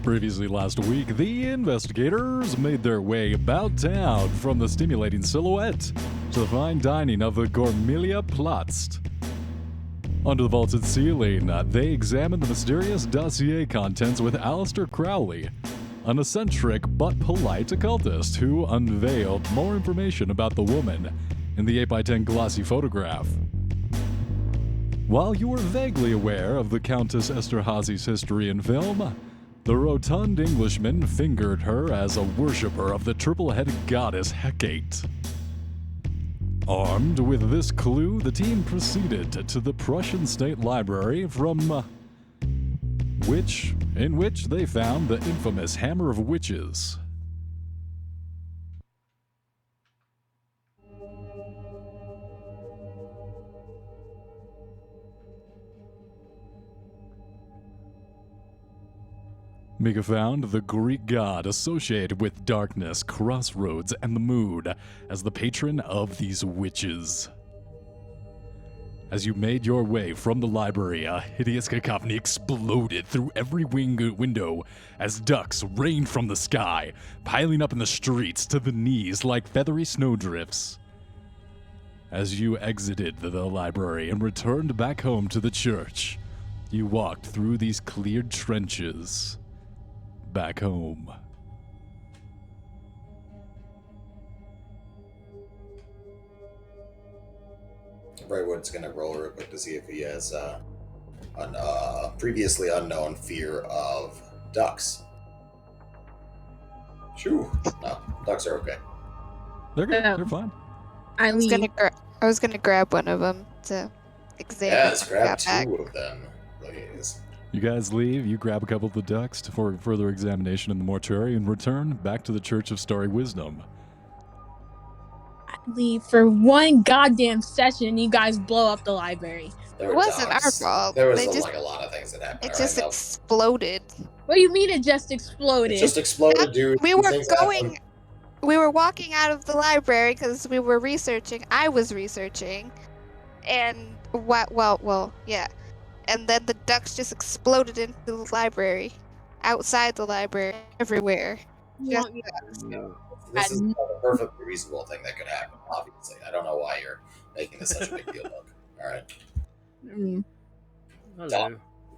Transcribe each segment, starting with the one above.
Previously last week, the investigators made their way about town from the stimulating silhouette to the fine dining of the Gormilia Platz. Under the vaulted ceiling, they examined the mysterious dossier contents with Aleister Crowley, an eccentric but polite occultist who unveiled more information about the woman in the 8x10 glossy photograph. While you were vaguely aware of the Countess Esterhazy's history in film, the rotund Englishman fingered her as a worshipper of the triple-headed goddess Hecate. Armed with this clue, the team proceeded to the Prussian State Library in which they found the infamous Hammer of Witches. Mika found the Greek god associated with darkness, crossroads, and the mood as the patron of these witches. As you made your way from the library, a hideous cacophony exploded through every window as ducks rained from the sky, piling up in the streets to the knees like feathery snowdrifts. As you exited the library and returned back home to the church, you walked through these cleared trenches back home. Brightwood's gonna roll real quick to see if he has a previously unknown fear of ducks. Shoo! No, ducks are okay. They're good. They're fine. I was gonna grab one of them to examine. Yes, grab two of them, please. You guys leave, you grab a couple of the ducks for further examination in the mortuary and return back to the Church of Starry Wisdom. I leave for one goddamn session, you guys blow up the library. It wasn't our fault. There was a lot of things that happened. It just exploded. What do you mean it just exploded? It just exploded, dude. We were walking out of the library because we were researching. I was researching. And yeah. And then the ducks just exploded into the library, outside the library, everywhere. This is a perfectly reasonable thing that could happen, obviously. I don't know why you're making this such a big deal, Doug. Alright.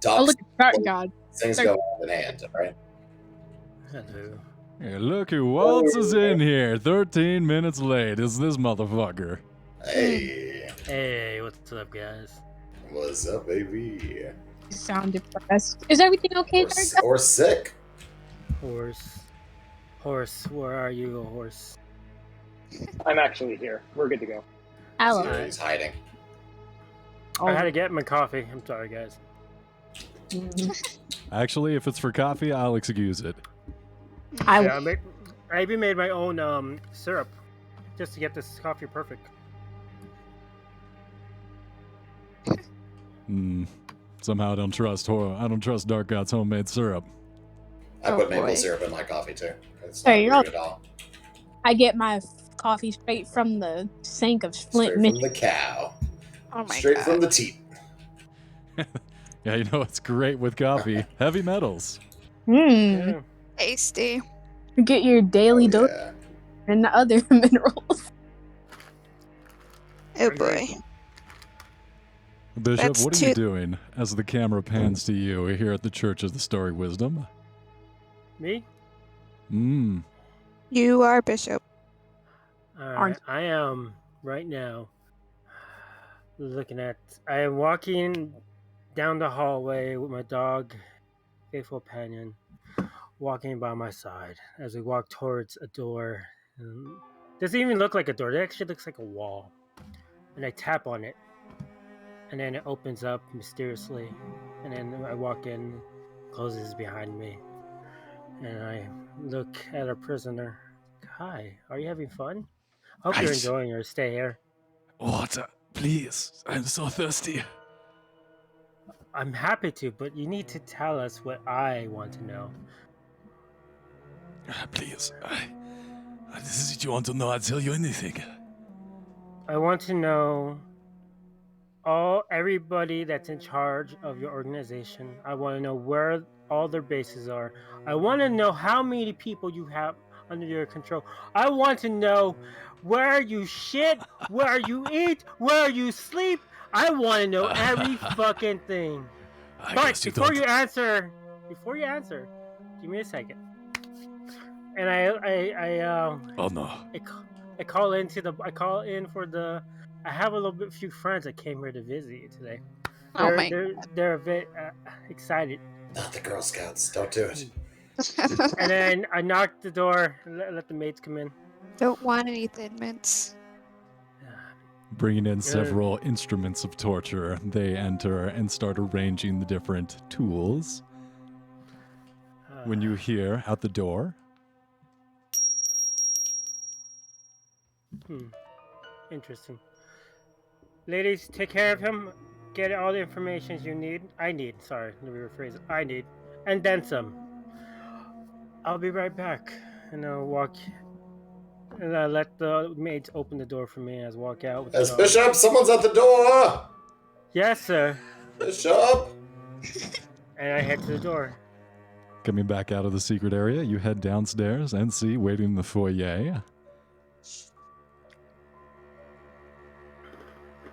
Oh, look at God. Things go hand in hand, alright? Hello. Hey, look who waltzes in here 13 minutes late. Is this motherfucker? Hey. Hey, what's up, guys? What's up, baby? You sound depressed. Is everything okay, or sick? Horse, where are you, horse? I'm actually here. We're good to go. Hello. He's hiding. I had to get my coffee. I'm sorry, guys. Actually, if it's for coffee, I'll excuse it. I even made my own syrup just to get this coffee perfect. Somehow I don't trust Dark God's homemade syrup. I put maple syrup in my coffee too. It's Hey, not weird at all. I get my coffee straight from the sink of Flint, Straight from the cow. Oh my Straight God. from the teat. Yeah, you know what's great with coffee? Heavy metals. Yeah. Tasty. You get your daily dose and the other minerals. Oh boy. Bishop, what are you doing as the camera pans to you here at the Church of the Starry Wisdom? Me? You are Bishop. Alright, I am right now I am walking down the hallway with my dog, faithful companion, walking by my side as we walk towards a door. Doesn't even look like a door, it actually looks like a wall. And I tap on it. And then it opens up mysteriously. And then I walk in, closes behind me. And I look at a prisoner. Hi, are you having fun? Hope you're enjoying your stay here. Water, please. I'm so thirsty. I'm happy to, but you need to tell us what I want to know. Please. This is what you want to know. I'll tell you anything. I want to know everybody that's in charge of your organization. I want to know where all their bases are. I want to know how many people you have under your control. I want to know where you shit, where you eat, where you sleep. I want to know every fucking thing. I But guess you before don't. you answer, give me a second. And Oh no. I call in for the. I have a few friends that came here to visit you today. Oh my. They're a bit excited. Not the Girl Scouts. Don't do it. And then I knocked the door, let the maids come in. Don't want any thin mints. Bringing in several instruments of torture, they enter and start arranging the different tools. When you hear out the door, Interesting. Ladies, take care of him. Get all the information you need. I need. Sorry, let me rephrase it. I need, and then some. I'll be right back, and I'll walk. And I let the maids open the door for me as I walk out. With the dog. Bishop, someone's at the door. Yes, sir. Bishop. And I head to the door. coming back out of the secret area, you head downstairs and see, waiting in the foyer,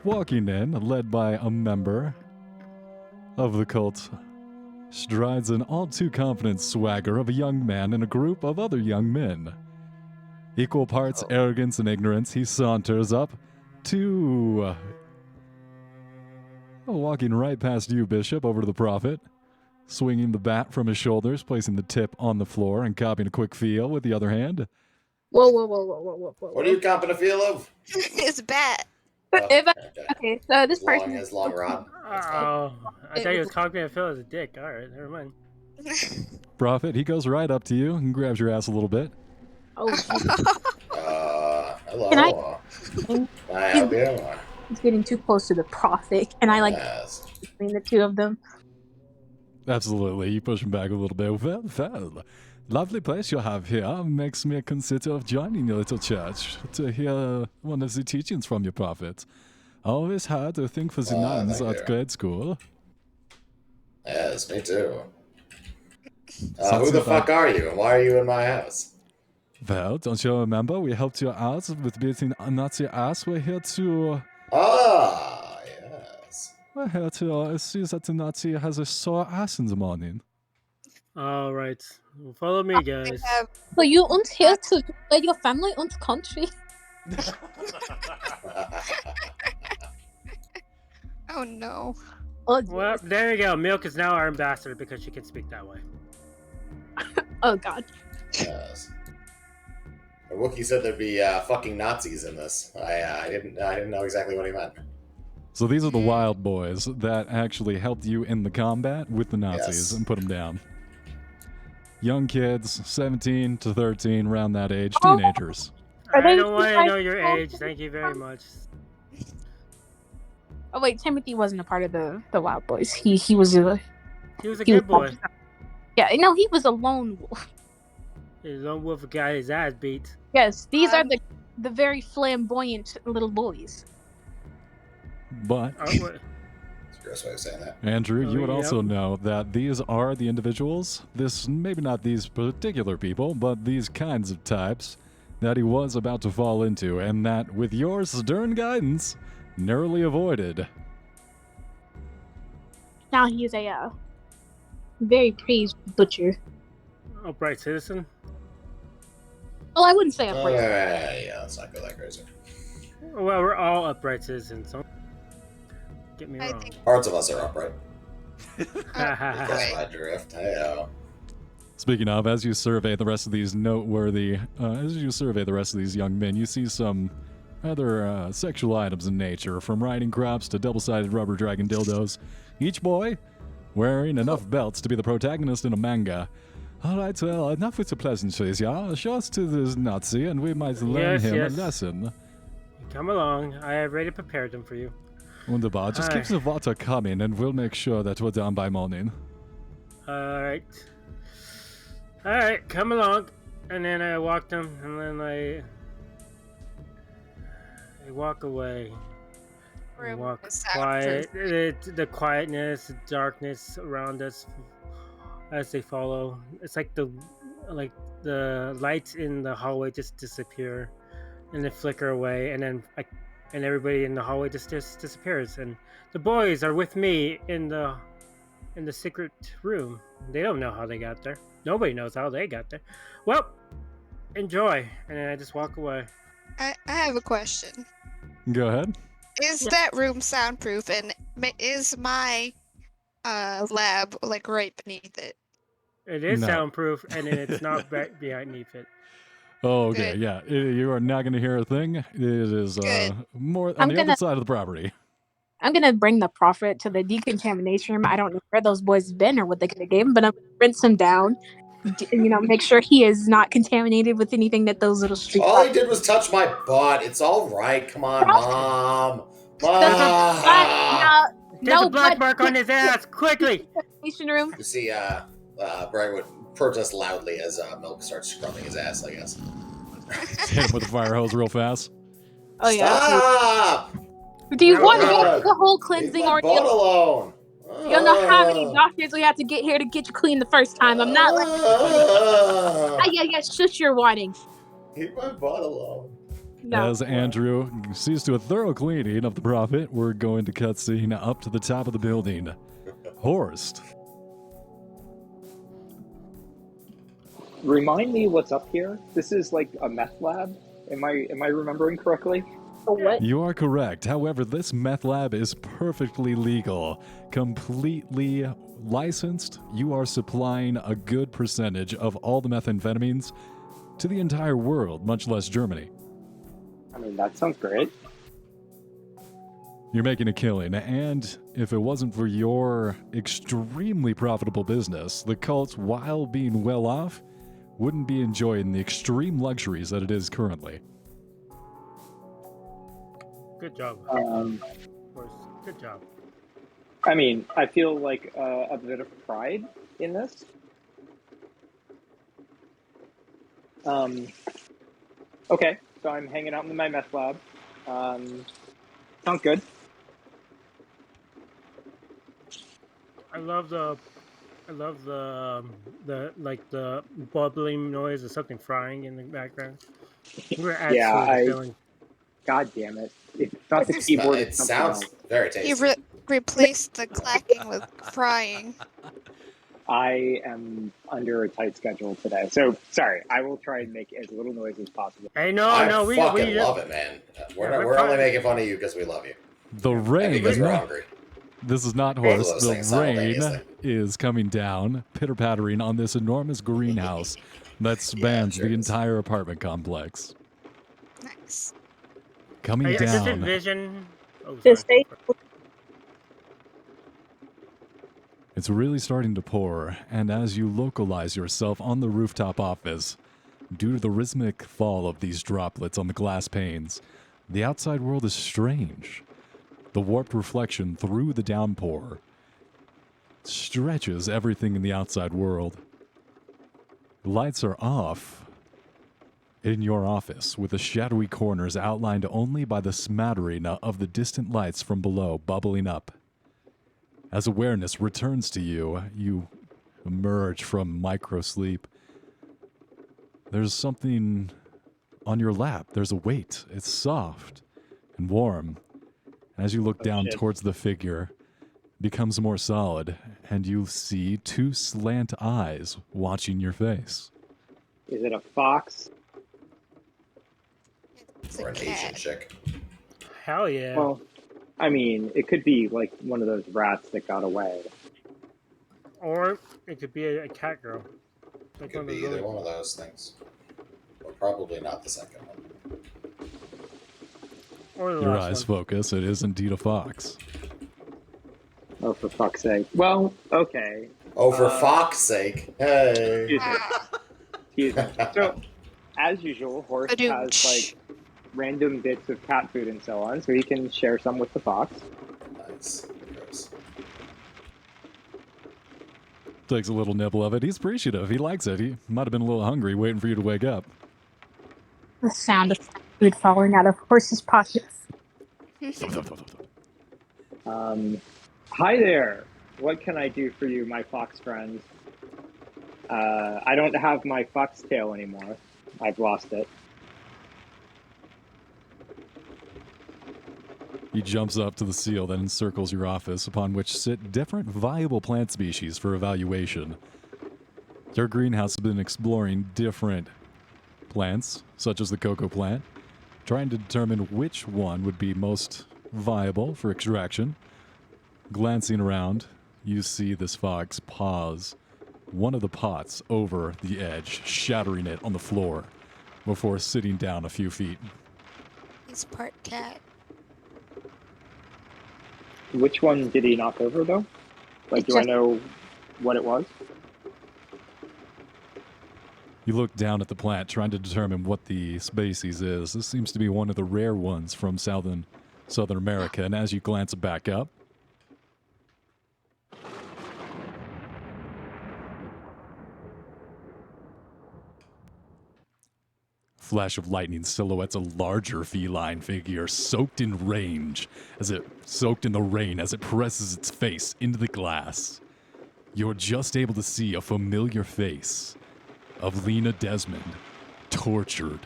walking in, led by a member of the cult, strides an all-too-confident swagger of a young man in a group of other young men. Equal parts arrogance and ignorance, he saunters up to... walking right past you, Bishop, over to the Prophet, swinging the bat from his shoulders, placing the tip on the floor, and copying a quick feel with the other hand. Whoa. What are you copping a feel of? His bat. If okay, so this person His long rod. Oh, I thought he was copying a feel as a dick. All right, never mind. Prophet, he goes right up to you and grabs your ass a little bit. Oh, Hello. Can I- Can I help you? he's getting too close to the prophet, and I like Yes. between the two of them. Absolutely, you push him back a little bit. Well, lovely place you have here. Makes me consider of joining your little church to hear one of the teachings from your prophet. Always had a thing for the nuns thank at you. grade school. Yes, me too. Sounds Who the about- fuck are you, and why are you in my house? Well, don't you remember we helped you out with beating a Nazi ass? We're here to Yes. see that the Nazi has a sore ass in the morning. All right, well, follow me, guys. So you aren't here to lead your family and country. Oh no. Oh, Well, there you go. Milk is now our ambassador because she can speak that way. oh God. Yes. The Wookiee said there'd be fucking Nazis in this. I didn't know exactly what he meant. So these are the wild boys that actually helped you in the combat with the Nazis Yes. and put them down. Young kids, 17 to 13, around that age, Oh. teenagers. Are I they don't want to guys know your all- age. Thank you very much. Oh wait, Timothy wasn't a part of the Wild Boys. He was a He was a he good was- boy. yeah. No, he was a lone wolf. His lone wolf got his ass beat. Yes, these are the very flamboyant little boys. But, Oh, wait. It's a gross way of saying that. Andrew, Oh, you would also yeah. know that these are the individuals, maybe not these particular people, but these kinds of types that he was about to fall into, and that, with your stern guidance, narrowly avoided. Now he is a very praised butcher. Upright citizen. Well, I wouldn't say a Oh, praised. yeah, let's not go that crazy. Well, we're all upright citizens. Don't get me I wrong. think. Parts of us are upright. Ah. That's my drift. Hey, Speaking of, as you survey the rest of these young men, you see some other sexual items in nature, from riding crops to double-sided rubber dragon dildos. Each boy wearing enough belts to be the protagonist in a manga. All right, well, enough with the pleasantries, yeah? Show us to this Nazi, and we might learn Yes, him yes. a lesson. Come along. I have already prepared them for you. Wunderbar. Just keep Aye. the water coming, and we'll make sure that we're done by morning. All right. All right, come along. And then I walk them, and then I walk away. I Room walk was quiet. The quietness, the darkness around us as they follow. It's like the lights in the hallway just disappear, and they flicker away, and then and everybody in the hallway just disappears. And the boys are with me in the secret room. They don't know how they got there. Nobody knows how they got there. Well, enjoy, and then I just walk away. I have a question. Go ahead. Is that room soundproof, and is my lab like right beneath it? It is No. soundproof, and then it's not beneath it. Oh, okay, Good. yeah. You are not going to hear a thing. It is Good. more on I'm the gonna- other side of the property. I'm gonna bring the prophet to the decontamination room. I don't know where those boys have been or what they could have gave him, but I'm gonna rinse him down. Make sure he is not contaminated with anything that those little street. All he did was touch my butt. It's all right. Come on, Mom. Mom. There's a black mark on his ass. Quickly. Room. You see, Brian would protest loudly as Milk starts scrubbing his ass, I guess. Hit him with a fire hose real fast. Oh yeah. Stop! Do you want to God. go through the whole Leave cleansing my butt ordeal? alone. You don't know how many doctors we have to get here to get you clean the first time. I'm not like. Yeah. Shush your whining. Leave my butt alone. No. As Andrew sees to a thorough cleaning of the prophet, we're going to cutscene up to the top of the building. Horst. Remind me what's up here. This is like a meth lab. Am I remembering correctly? What? You are correct. However, this meth lab is perfectly legal, completely licensed. You are supplying a good percentage of all the methamphetamines to the entire world, much less Germany. I mean, that sounds great. You're making a killing, and if it wasn't for your extremely profitable business, the cult, while being well off, wouldn't be enjoying the extreme luxuries that it is currently. Good job. Good job. I mean, I feel like a bit of pride in this. Okay, so I'm hanging out in my meth lab. Sounds good. I love the bubbling noise of something frying in the background. We're absolutely filling. God damn it! It's not the keyboard. It sounds very tasty. You replaced the clacking with frying. I am under a tight schedule today, so sorry. I will try and make as little noise as possible. Hey, we fucking love it, man. We're only making fun of you because we love you. The rain because is we're not. hungry. This is not Both of Horst. those The things rain simultaneously. is coming down, pitter-pattering on this enormous greenhouse that spans sure the is. entire apartment complex. Nice. Coming I just down. envision. Oh, Just sorry. say- It's really starting to pour, and as you localize yourself on the rooftop office, due to the rhythmic fall of these droplets on the glass panes, the outside world is strange. The warped reflection through the downpour stretches everything in the outside world. The lights are off in your office, with the shadowy corners outlined only by the smattering of the distant lights from below bubbling up. As awareness returns to you, you emerge from micro-sleep. There's something on your lap. There's a weight. It's soft and warm. As you look down towards the figure, it becomes more solid, and you see two slant eyes watching your face. Is it a fox? It's Or a an Asian cat. chick. Hell yeah. Well, I mean, it could be like one of those rats that got away. Or it could be a cat girl. It Like could one be of those either really- one of those things. But probably not the second one. Or the Your last eyes one. focus. It is indeed a fox. Oh, for fuck's sake. Well, okay. Oh, for fuck's sake. Hey. Excuse me. Excuse me. So, as usual, Horst has like random bits of cat food and so on, so he can share some with the fox. Nice. Gross. Takes a little nibble of it. He's appreciative. He likes it. He might have been a little hungry waiting for you to wake up. The sound of food falling out of horses' pockets. Hi there. What can I do for you, my fox friends? I don't have my foxtail anymore. I've lost it. He jumps up to the seal that encircles your office, upon which sit different viable plant species for evaluation. Your greenhouse has been exploring different plants, such as the cocoa plant, trying to determine which one would be most viable for extraction. Glancing around, you see this fox pause one of the pots over the edge, shattering it on the floor, before sitting down a few feet. He's part cat. Which one did he knock over, though? Like, do I know what it was? You look down at the plant, trying to determine what the species is. This seems to be one of the rare ones from Southern America, and as you glance back up, flash of lightning silhouettes a larger feline figure soaked in the rain as it presses its face into the glass. You're just able to see a familiar face of Lena Desmond, tortured,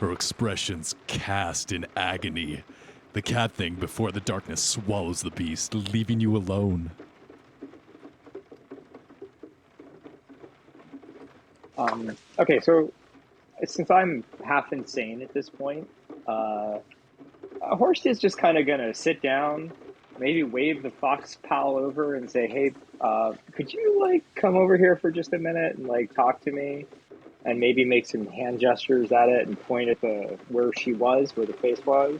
her expressions cast in agony. The cat thing before the darkness swallows the beast, leaving you alone. Okay, so since I'm half insane at this point, Horst is just kind of gonna sit down, maybe wave the fox pal over and say, "Hey, could you like come over here for just a minute and like talk to me?" And maybe make some hand gestures at it and point at where the face was.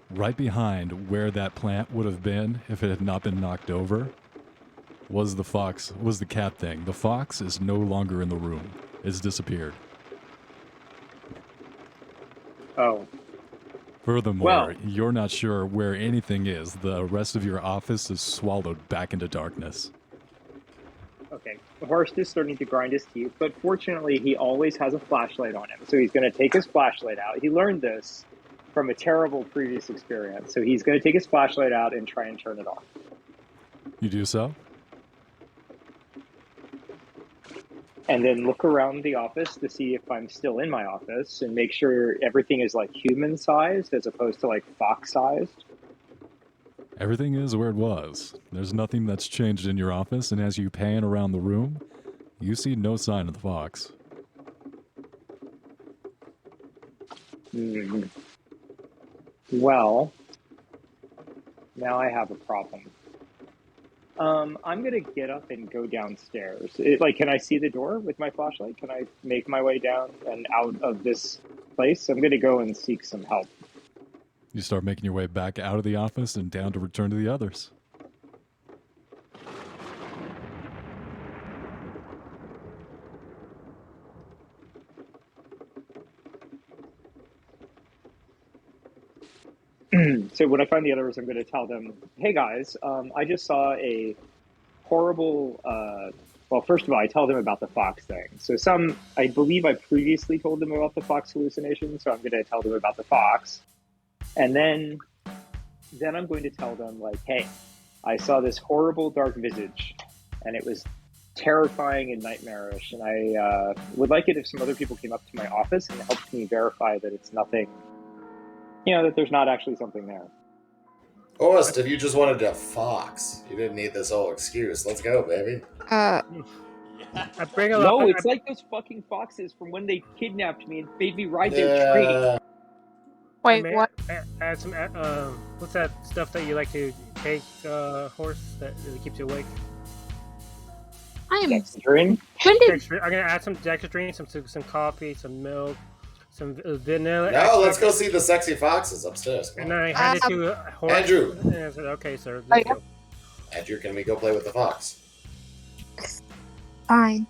Right behind where that plant would have been if it had not been knocked over was the cat thing. The fox is no longer in the room. It's disappeared. Oh. Furthermore, you're not sure where anything is. The rest of your office is swallowed back into darkness. Okay. Horst is starting to grind his teeth, but fortunately he always has a flashlight on him. So he's going to take his flashlight out. He learned this from a terrible previous experience. So he's going to take his flashlight out and try and turn it off. You do so? And then look around the office to see if I'm still in my office and make sure everything is like human-sized as opposed to like fox-sized. Everything is where it was. There's nothing that's changed in your office, and as you pan around the room, you see no sign of the fox. Well, now I have a problem. I'm going to get up and go downstairs. Can I see the door with my flashlight? Can I make my way down and out of this place? I'm going to go and seek some help. You start making your way back out of the office and down to return to the others. So when I find the others, I'm going to tell them, hey guys, I just saw a horrible, well, first of all, I tell them about the fox thing. So I believe I previously told them about the fox hallucination, so I'm going to tell them about the fox. And then I'm going to tell them, like, hey, I saw this horrible dark visage, and it was terrifying and nightmarish, and I would like it if some other people came up to my office and helped me verify that it's nothing, that there's not actually something there. Horst, if you just wanted a fox, you didn't need this whole excuse. Let's go, baby. It's like those fucking foxes from when they kidnapped me and made me ride their tree. Wait, what? Add some, what's that stuff that you like to take, Horse, that really keeps you awake? Dexedrine? I'm going to add some dexedrine, some coffee, some milk, some vanilla. No, let's go see the sexy foxes upstairs. And then I hand it to Horse. Andrew. And I said, okay, sir. Let's go. Andrew, can we go play with the fox? Fine.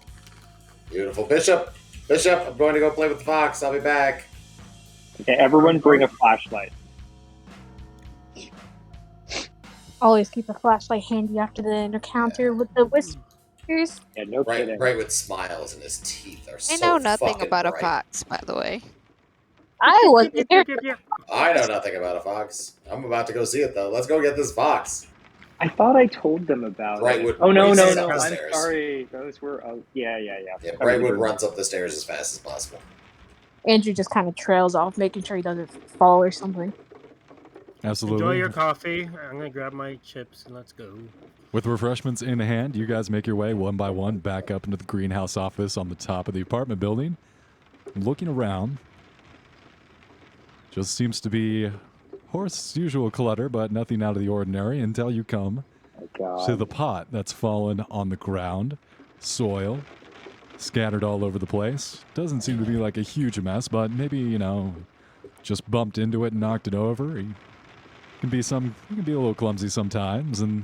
Beautiful. Bishop, I'm going to go play with the fox. I'll be back. Okay, everyone bring a flashlight. Always keep a flashlight handy after the encounter with the whiskers. Yeah, no kidding. Right with smiles and his teeth are so I know nothing about bright. a fox, by the way. I wasn't there. I know nothing about a fox. I'm about to go see it, though. Let's go get this fox. I thought I told them about Brightwood it. Oh no, races no, up no! the I'm stairs. sorry. Those were. Oh, yeah. Yeah, Brightwood runs up the stairs as fast as possible. Andrew just kind of trails off, making sure he doesn't fall or something. Absolutely. Enjoy your coffee. I'm gonna grab my chips and let's go. With refreshments in hand, you guys make your way one by one back up into the greenhouse office on the top of the apartment building. Looking around, just seems to be Horace's usual clutter, but nothing out of the ordinary until you come to the pot that's fallen on the ground, soil scattered all over the place. Doesn't seem to be like a huge mess, but maybe, just bumped into it and knocked it over. He can be a little clumsy sometimes, and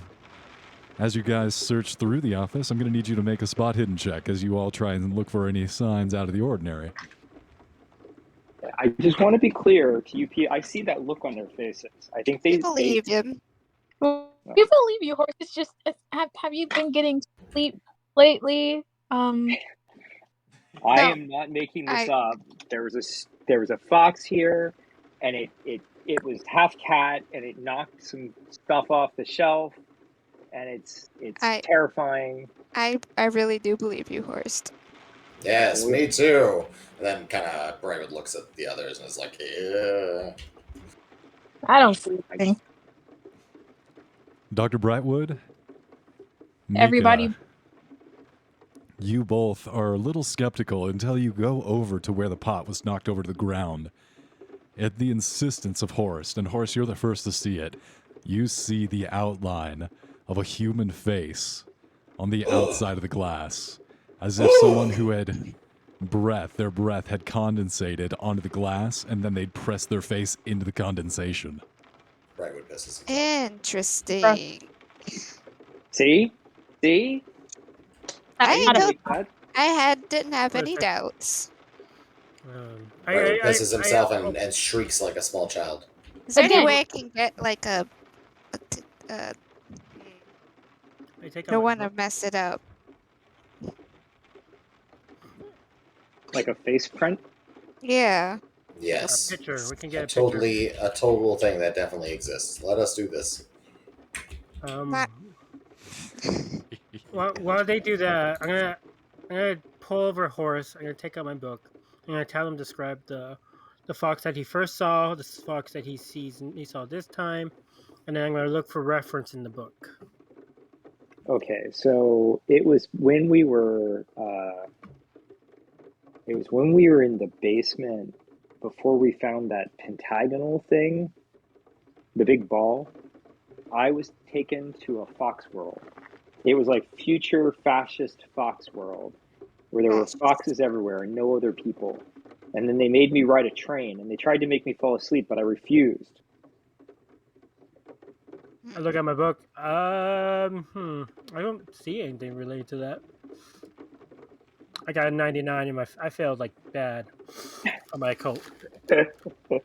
as you guys search through the office, I'm going to need you to make a spot hidden check as you all try and look for any signs out of the ordinary. I just want to be clear to you. I see that look on their faces. I think We believe him. Well, we believe you, Horace. It's just, have you been getting sleep lately? I am not making this up. There was a fox here, and it was half cat, and it knocked some stuff off the shelf, and it's terrifying. I really do believe you, Horst. Yes, me too. And then kind of Brightwood looks at the others and is like, yeah. I don't see anything. Dr. Brightwood, Mika, Everybody. You both are a little skeptical until you go over to where the pot was knocked over to the ground. At the insistence of Horace, and Horace, you're the first to see it, you see the outline of a human face on the outside of the glass, as if someone who had their breath had condensated onto the glass, and then they'd press their face into the condensation. Brightwood pisses. Interesting. See? I didn't have any doubts. Brightwood pisses himself and shrieks like a small child. Is there any way I can get like a don't want to mess it up. Like a face print? Yeah. Yes. A picture. We can get a total thing that definitely exists. Let us do this. While they do that, I'm gonna pull over Horace. I'm gonna take out my book. I'm gonna tell him to describe the fox that he first saw, the fox that he saw this time, and then I'm gonna look for reference in the book. Okay, so it was when we were in the basement before we found that pentagonal thing, the big ball. I was taken to a fox world. It was like future fascist fox world where there were foxes everywhere and no other people. And then they made me ride a train and they tried to make me fall asleep, but I refused. I look at my book. I don't see anything related to that. I got a 99 in I failed like bad on my occult.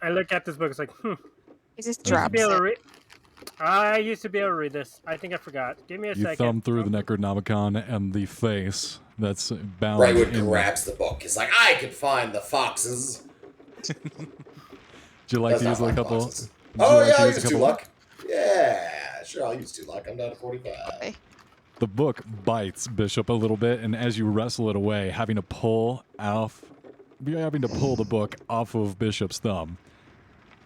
I look at this book. It's like, It just drops it. I used to be able to read this. I think I forgot. Give me a second. You thumb through the Necronomicon and the face that's bound. Brightwood grabs the book. He's like, I can find the foxes. Would you like to use a couple? Oh, yeah, I'll use 2 luck. Yeah, sure, I'll use 2 luck. I'm down to 45. Okay. The book bites Bishop a little bit, and as you wrestle it away, having to pull the book off of Bishop's thumb.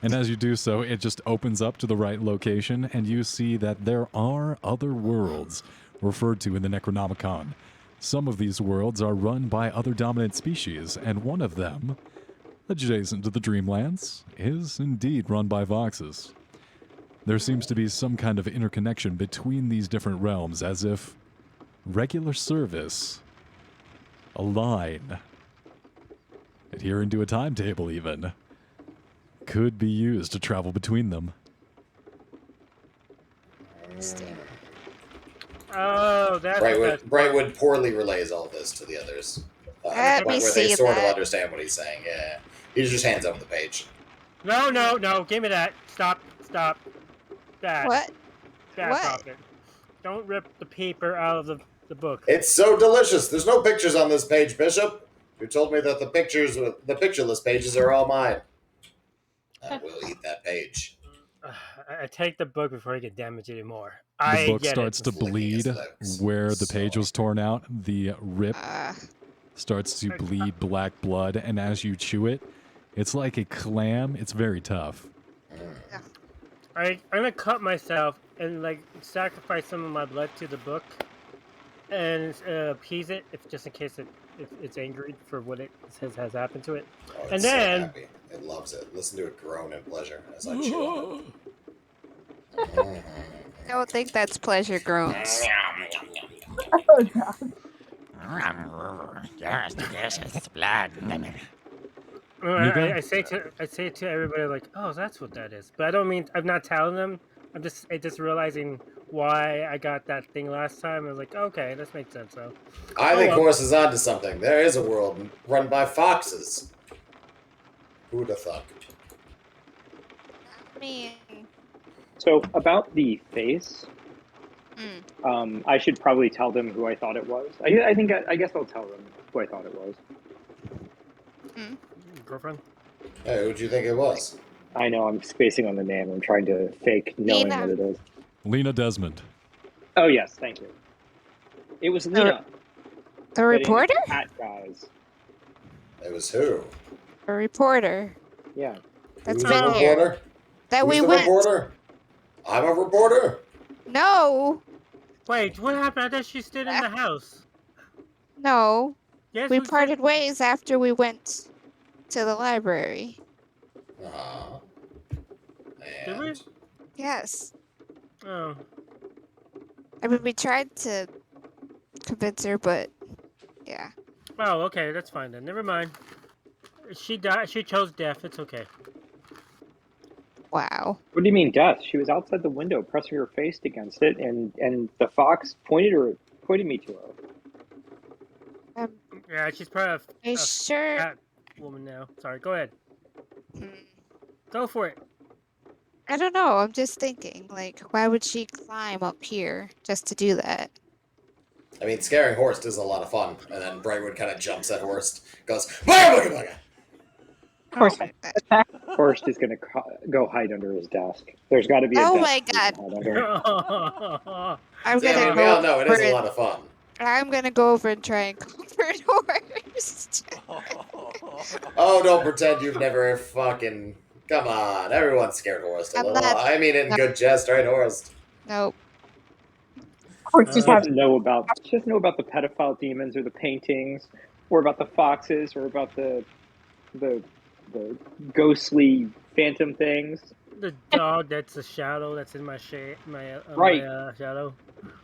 And as you do so, it just opens up to the right location, and you see that there are other worlds referred to in the Necronomicon. Some of these worlds are run by other dominant species, and one of them, adjacent to the Dreamlands, is indeed run by foxes. There seems to be some kind of interconnection between these different realms, as if regular service, a line, adhering to a timetable even, could be used to travel between them. Oh, that's Brightwood poorly relays all this to the others. Let me where see they sort of that. understand what he's saying. Yeah, he just hands over the page. No! Give me that! Stop! That. What? That What? Profit. Don't rip the paper out of the book. It's so delicious. There's no pictures on this page, Bishop. You told me that the pictureless pages are all mine. I will eat that page. I take the book before I get damaged anymore. The I book get starts it. to Flicking bleed his legs. where the page So- was torn out. The rip Uh, starts to bleed black blood, and as you chew it, it's like a clam. It's very tough. I'm gonna cut myself and like sacrifice some of my blood to the book and appease it, if just in case it's angry for what it says has happened to it. Oh, it's And so then- happy. It loves it. Listen to it groan in pleasure as I chew on it. Mhm. I don't think that's pleasure groans. Oh god. Yes, this is blood. Mika? I say to everybody like, oh, that's what that is. But I don't mean I'm not telling them. I'm just realizing why I got that thing last time. I was like, okay, this makes sense. So I think well. Horse is onto something. There is a world run by foxes. Who'd have thought? I mean, So about the face, mm, I should probably tell them who I thought it was. I guess I'll tell them who I thought it was. girlfriend. Hey, who'd you think it was? I know I'm spacing on the name. I'm trying to fake knowing Nina. what it is. Lena Desmond. Oh yes, thank you. It was Lena. a reporter? Cat guys. It was who? A reporter. Yeah. That's Who's been the here. reporter? That Who's we the went. reporter? I'm a reporter. No, Wait, what happened? I thought she stayed in the house. no. Yes, We said- parted ways after we went to the library. Uh-huh. Did we? And Yes. Oh, I mean, we tried to convince her, but yeah. oh, okay, that's fine then. Never mind. She died. She chose death. It's okay. Wow. What do you mean death? She was outside the window pressing her face against it, and the fox pointed me to her. Yeah, she's probably Are you a sure? fat woman now. Sorry, go ahead. Hmm. Go for it. I don't know. I'm just thinking, like, why would she climb up here just to do that? I mean, scaring Horst is a lot of fun. And then Brightwood kind of jumps at Horst, goes, "Bugga, bugga, bugga." Of course. Oh my god. Horst is going to go hide under his desk. There's got to be a Oh desk my he can God. hide under. I'm See, I gonna mean, we go all know it is over a and- lot of fun. I'm gonna go over and try and comfort Horst. Oh, don't pretend you've never fucking... Come on, everyone's scared Horst a I'm little. not- I mean it in good jest, right, Horst? Nope. Of course, just She have doesn't know about the pedophile demons or the paintings, or about the foxes, or about the ghostly phantom things. The dog that's a shadow that's in my shade, Right. my shadow.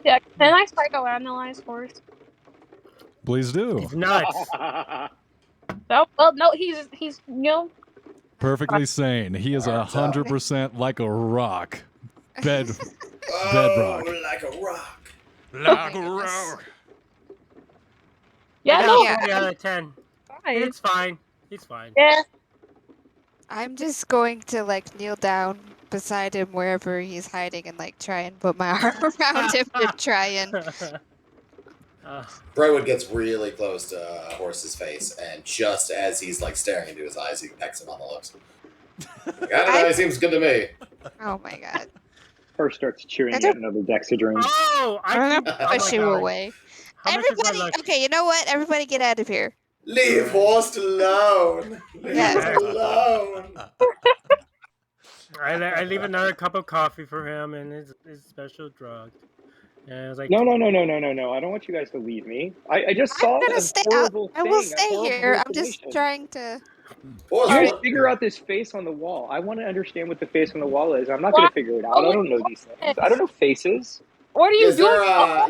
yeah. Can I psychoanalyze Horse? Please do. He's nuts. Oh well, no, he's Perfectly sane. He is Arms out. 100% like a rock. Bedrock. Oh, like a rock. Like a rock. yeah, I no, got 40 out of 10. fine. It's fine. He's fine. Yeah, I'm just going to like kneel down beside him wherever he's hiding and like try and put my arm around him to try and. Brightwood gets really close to Horst's face, and just as he's like staring into his eyes, he pecks him on the lips. Like, I don't know, he seems good to me. Oh my god. Horst starts chewing I at don't- another Dexedrine. Oh, I'm think- gonna oh my push you God. away. How much is my Everybody, luck? okay, you know what? Everybody get out of here. Leave Horst alone. Leave Yes. him alone. I leave another cup of coffee for him and his special drug. And I was like, No. I don't want you guys to leave me. I just saw I'm gonna a stay. horrible I thing. will a stay horrible here. I'm just hallucination. trying to. Horst, You guys what- figure out this face on the wall. I want to understand what the face on the wall is. I'm not going to figure it out. I don't know these things. I don't know faces. what are you is doing?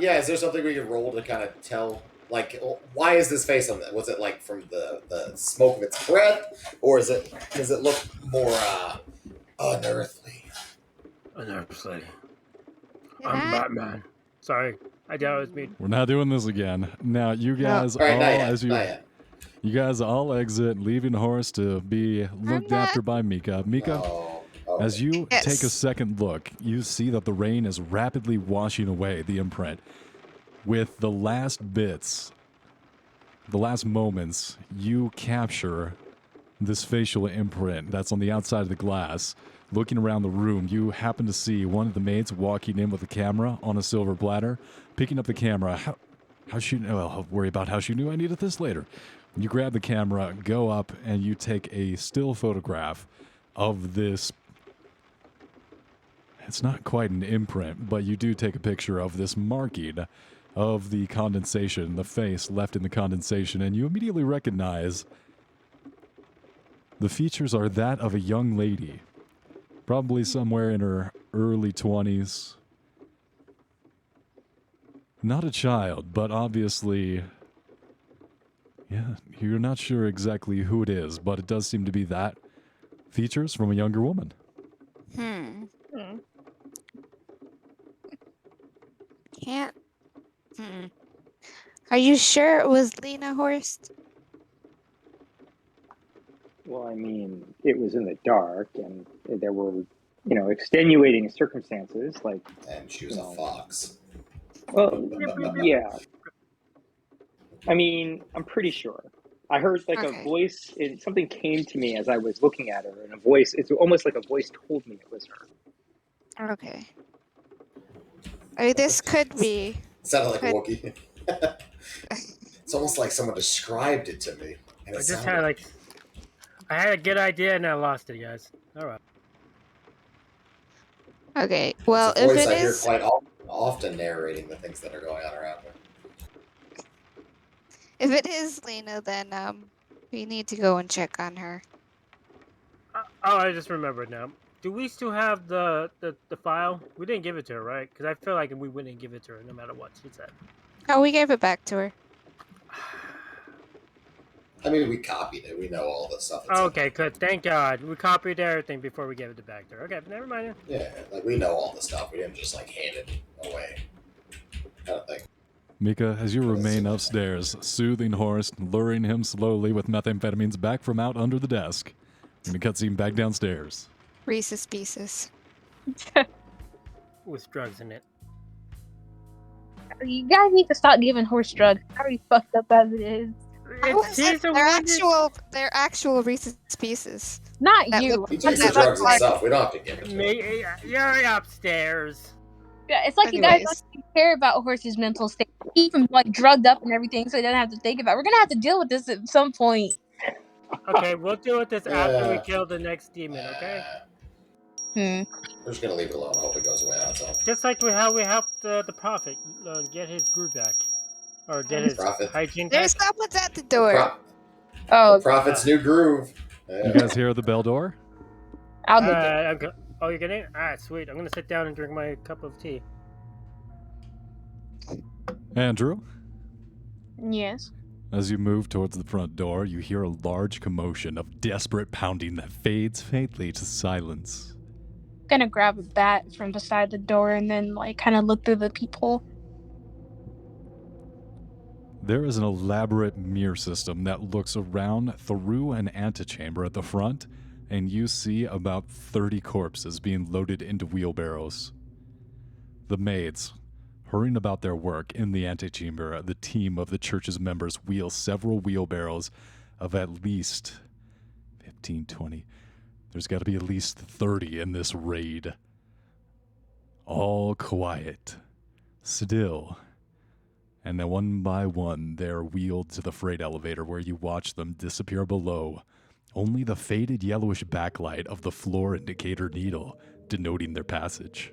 there is there something we can roll to kind of tell, like, why is this face on that? Was it like from the smoke of its breath, or does it look more unearthly? unearthly. Can I'm I- Batman. Sorry, I doubt it was me. We're not doing this again. Now, you guys All right, all, not yet, as not yet. you guys all exit, leaving Horse to be looked not- after by Mika. Mika, Oh, as you Yes. take a second look, you see that the rain is rapidly washing away the imprint. With the last bits, the last moments, you capture this facial imprint that's on the outside of the glass. Looking around the room, you happen to see one of the maids walking in with a camera on a silver platter, picking up the camera. How she? Well, I'll worry about how she knew I needed this later. You grab the camera, go up, and you take a still photograph of this. It's not quite an imprint, but you do take a picture of this marking of the condensation, the face left in the condensation, and you immediately recognize the features are that of a young lady, probably somewhere in her early 20s. Not a child, but obviously, yeah, you're not sure exactly who it is, but it does seem to be that. Features from a younger woman. Hmm. Can't. Are you sure it was Lena Horst? Well, I mean, it was in the dark, and there were, extenuating circumstances, like. And she was a fox. Well, yeah. I mean, I'm pretty sure. I heard like a voice, something came to me as I was looking at her, and it's almost like a voice told me it was her. Okay. I mean, this could be. Sounded like a Wookiee. It's almost like someone described it to me. And I had a good idea and I lost it, guys. All right. Okay, well, it's a voice if it I hear is. quite often narrating the things that are going on around me. If it is Lena, then we need to go and check on her. I just remembered now. Do we still have the file? We didn't give it to her, right? Because I feel like we wouldn't give it to her no matter what she said. Oh, we gave it back to her. I mean, we copied it. We know all the stuff. Okay, good. Thank God. We copied everything before we gave it back to her. Okay, but never mind. Yeah, like we know all the stuff. We didn't just like hand it away. Kind of thing. Mika, as you remain upstairs, soothing Horst, luring him slowly with methamphetamines back from out under the desk, and the cutscene back downstairs. Reese's Pieces. With drugs in it. You guys need to stop giving horse drugs. It's already fucked up as it is. They're actual Reese's Pieces. Not you. He takes the drugs himself. We don't have to give it to him. You're upstairs. Yeah, it's like you guys don't care about Horse's mental state. Keep him like drugged up and everything, so he doesn't have to think about it. We're gonna have to deal with this at some point. Okay, we'll deal with this after we kill the next demon. Okay. We're just gonna leave it alone. Hope it goes away on its own. Just like how we helped the prophet get his groove back, or get his hygiene back. There's someone's at the door. The prophet's new groove. You guys hear the bell door? I'll do it. Oh, you're getting it? Alright, sweet. I'm gonna sit down and drink my cup of tea. Andrew? Yes. As you move towards the front door, you hear a large commotion of desperate pounding that fades faintly to silence. I'm gonna grab a bat from beside the door and then like kind of look through the peephole. There is an elaborate mirror system that looks around through an antechamber at the front, and you see about 30 corpses being loaded into wheelbarrows. The maids, hurrying about their work in the antechamber, the team of the church's members wheel several wheelbarrows of at least 15, 20. There's got to be at least 30 in this raid. All quiet, still. And then one by one, they're wheeled to the freight elevator where you watch them disappear below. Only the faded yellowish backlight of the floor indicator needle denoting their passage.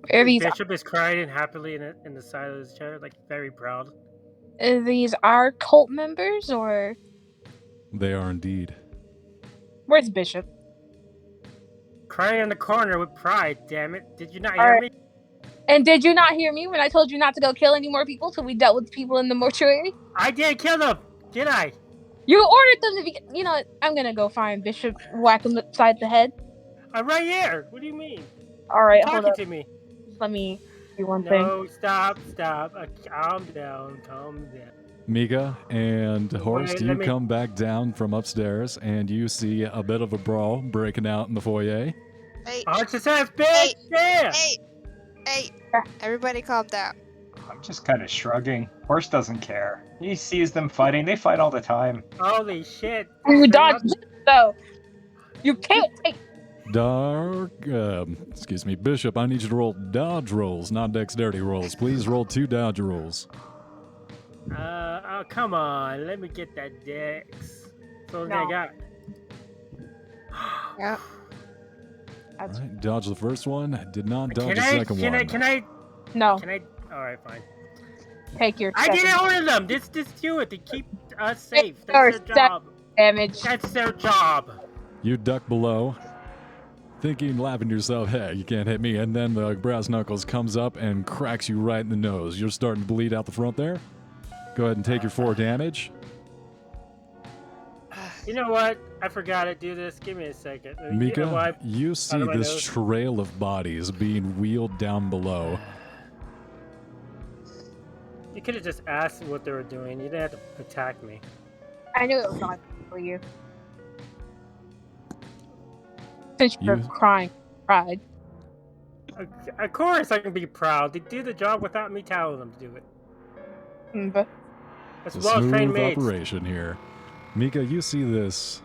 Bishop is crying happily in the side of his chair, like very proud. Are these our cult members, or? They are indeed. Where's Bishop? Crying in the corner with pride, damn it. Did you not hear me? And did you not hear me when I told you not to go kill any more people till we dealt with people in the mortuary? I didn't kill them, did I? You ordered them to be... You know what? I'm gonna go find Bishop, whack him upside the head. I'm right here. What do you mean? Alright, hold up. To me. Let me do one thing. No, stop. Calm down. Mika and Horst, you come back down from upstairs, and you see a bit of a brawl breaking out in the foyer. Hey, Arch his ass, bitch! Hey, everybody calm down. I'm just kind of shrugging. Horse doesn't care. He sees them fighting. They fight all the time. Holy shit! Ooh, They're dodge not- though. You can't take. Excuse me, Bishop, I need you to roll dodge rolls, not dexterity rolls. Please roll 2 dodge rolls. Oh, come on. Let me get that dex. So No. I got. Yeah. All right, dodge the first one. Did not dodge the second Can one. No, Alright, fine. take your. I second didn't order them! Just do it to keep us safe. That's Your their job. damage. That's their job. You duck below, thinking, laughing to yourself, hey, you can't hit me. And then the brass knuckles comes up and cracks you right in the nose. You're starting to bleed out the front there. Go ahead and take your 4 damage. You know what? I forgot to do this. Give me a second. Mika, you see out of my this nose. trail of bodies being wheeled down below. You could have just asked what they were doing. You didn't have to attack me. I knew it was not for you. Since you're You- crying, pride. Of course I can be proud. They do the job without me telling them to do it. But That's It's a well-trained smooth mates. operation here. Mika, you see this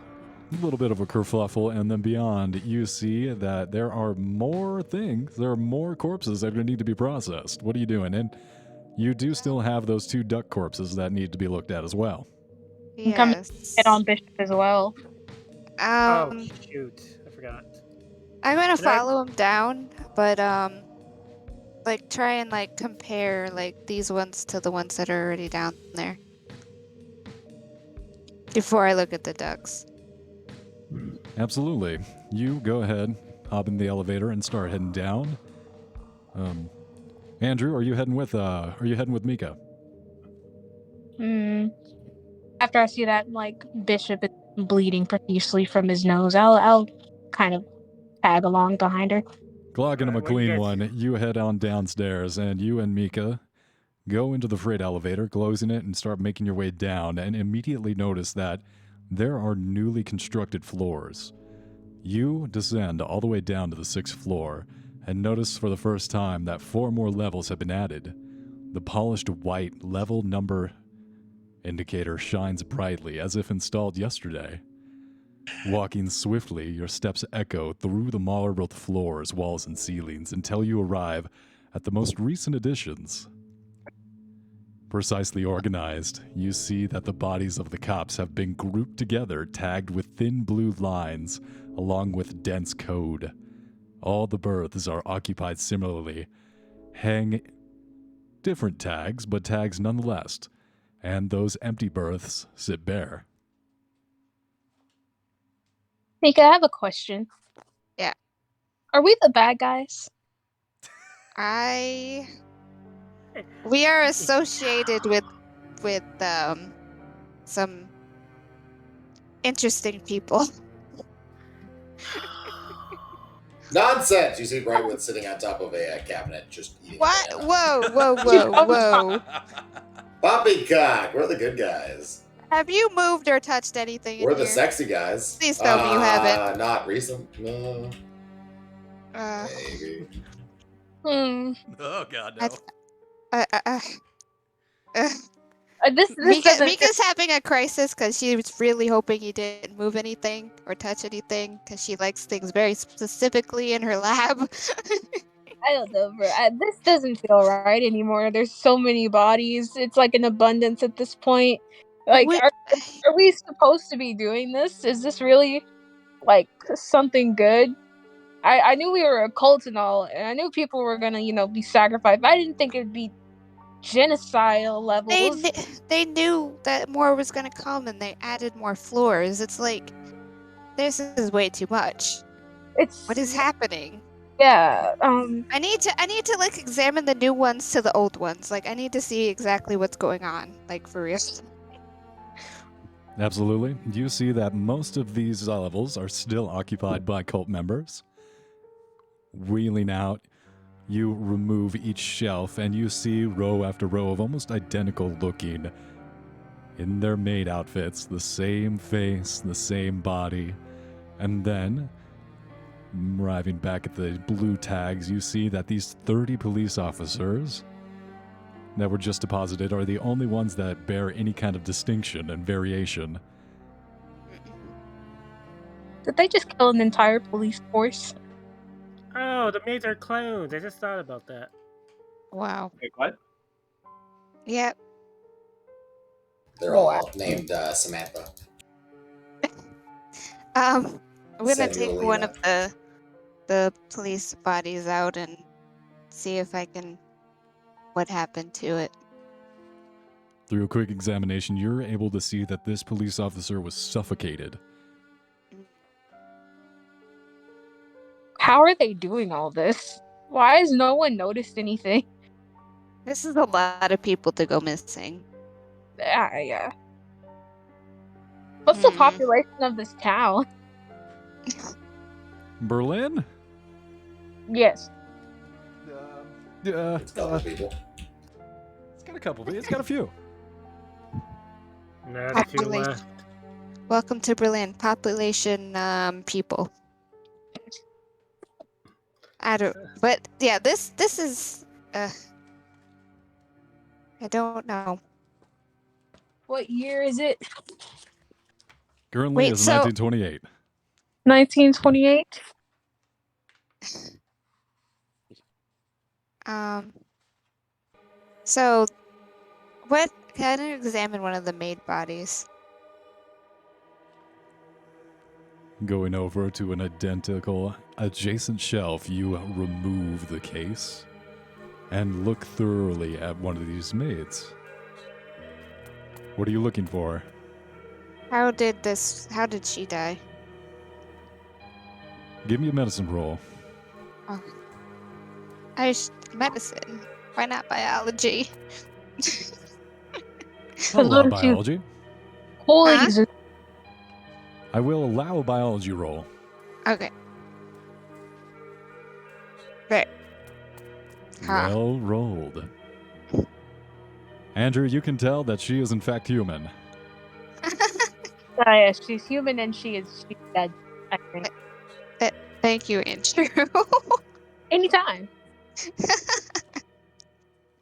little bit of a kerfuffle, and then beyond, you see that there are more things. There are more corpses that are going to need to be processed. What are you doing? And you do still have those 2 duck corpses that need to be looked at as well. I'm coming Yes. hit on Bishop as well. Oh, shoot. I forgot. I'm gonna Can I- follow him down, but like try and like compare like these ones to the ones that are already down there before I look at the ducks. Absolutely. You go ahead, hop in the elevator, and start heading down. Andrew, are you heading with Mika? After I see that, like, Bishop is bleeding profusely from his nose, I'll kind of tag along behind her. Clocking him a What do you clean guys- one. You head on downstairs, and you and Mika go into the freight elevator, closing it, and start making your way down, and immediately notice that there are newly constructed floors. You descend all the way down to the 6th floor, and notice for the first time that 4 more levels have been added. The polished white level number indicator shines brightly as if installed yesterday. Walking swiftly, your steps echo through the marbled floors, walls, and ceilings until you arrive at the most recent additions. Precisely organized, you see that the bodies of the cops have been grouped together, tagged with thin blue lines, along with dense code. All the berths are occupied similarly, hang different tags, but tags nonetheless, and those empty berths sit bare. Mika, I have a question. Yeah. Are we the bad guys? We are associated with some interesting people. Nonsense! You see Brightwood sitting on top of a cabinet, just eating. What? A banana. Whoa. Poppycock! We're the good guys. Have you moved or touched anything We're in the here? sexy guys. Please tell me you haven't. Not recent. No. Uh, Maybe. Oh, God, This Mika, doesn't. Mika's having a crisis because she was really hoping you didn't move anything or touch anything because she likes things very specifically in her lab. I don't know, bro. This doesn't feel right anymore. There's so many bodies. It's like an abundance at this point. Like, We- are we supposed to be doing this? Is this really like something good? I knew we were a cult and all, and I knew people were gonna, be sacrificed. But I didn't think it'd be genocidal levels. They knew that more was gonna come and they added more floors. It's like this is way too much. What is happening? Yeah. I need to like examine the new ones to the old ones. Like I need to see exactly what's going on. Like for real. Absolutely. You see that most of these levels are still occupied by cult members. Wheeling out, you remove each shelf and you see row after row of almost identical looking, in their maid outfits, the same face, the same body. And then, arriving back at the blue tags, you see that these 30 police officers that were just deposited are the only ones that bear any kind of distinction and variation. Did they just kill an entire police force? Oh, the maids are clones. I just thought about that. Wow. Wait, what? Yep. They're all named Samantha. I'm gonna take one Samuelina. of the police bodies out and see if I can what happened to it. Through a quick examination, you're able to see that this police officer was suffocated. How are they doing all this? Why has no one noticed anything? This is a lot of people to go missing. Yeah. What's the population of this town? Berlin? Yes. It's a couple people. It's got a couple. It's got a few. There's a few Population. left. Welcome to Berlin. Population, people. But yeah, this is, I don't know. What year is it? Currently Wait, is so- 1928. 1928? So, what? Can I examine one of the maid bodies? Going over to an identical adjacent shelf, you remove the case and look thoroughly at one of these maids. What are you looking for? How did she die? Give me a medicine roll. Oh. Medicine. Why not biology? I'll allow don't you- biology. Holy Huh? I will allow a biology roll. Okay. Right. Ha. Well rolled. Andrew, you can tell that she is in fact human. Yeah, she's human and she's dead, I think. Thank you, Andrew. Anytime.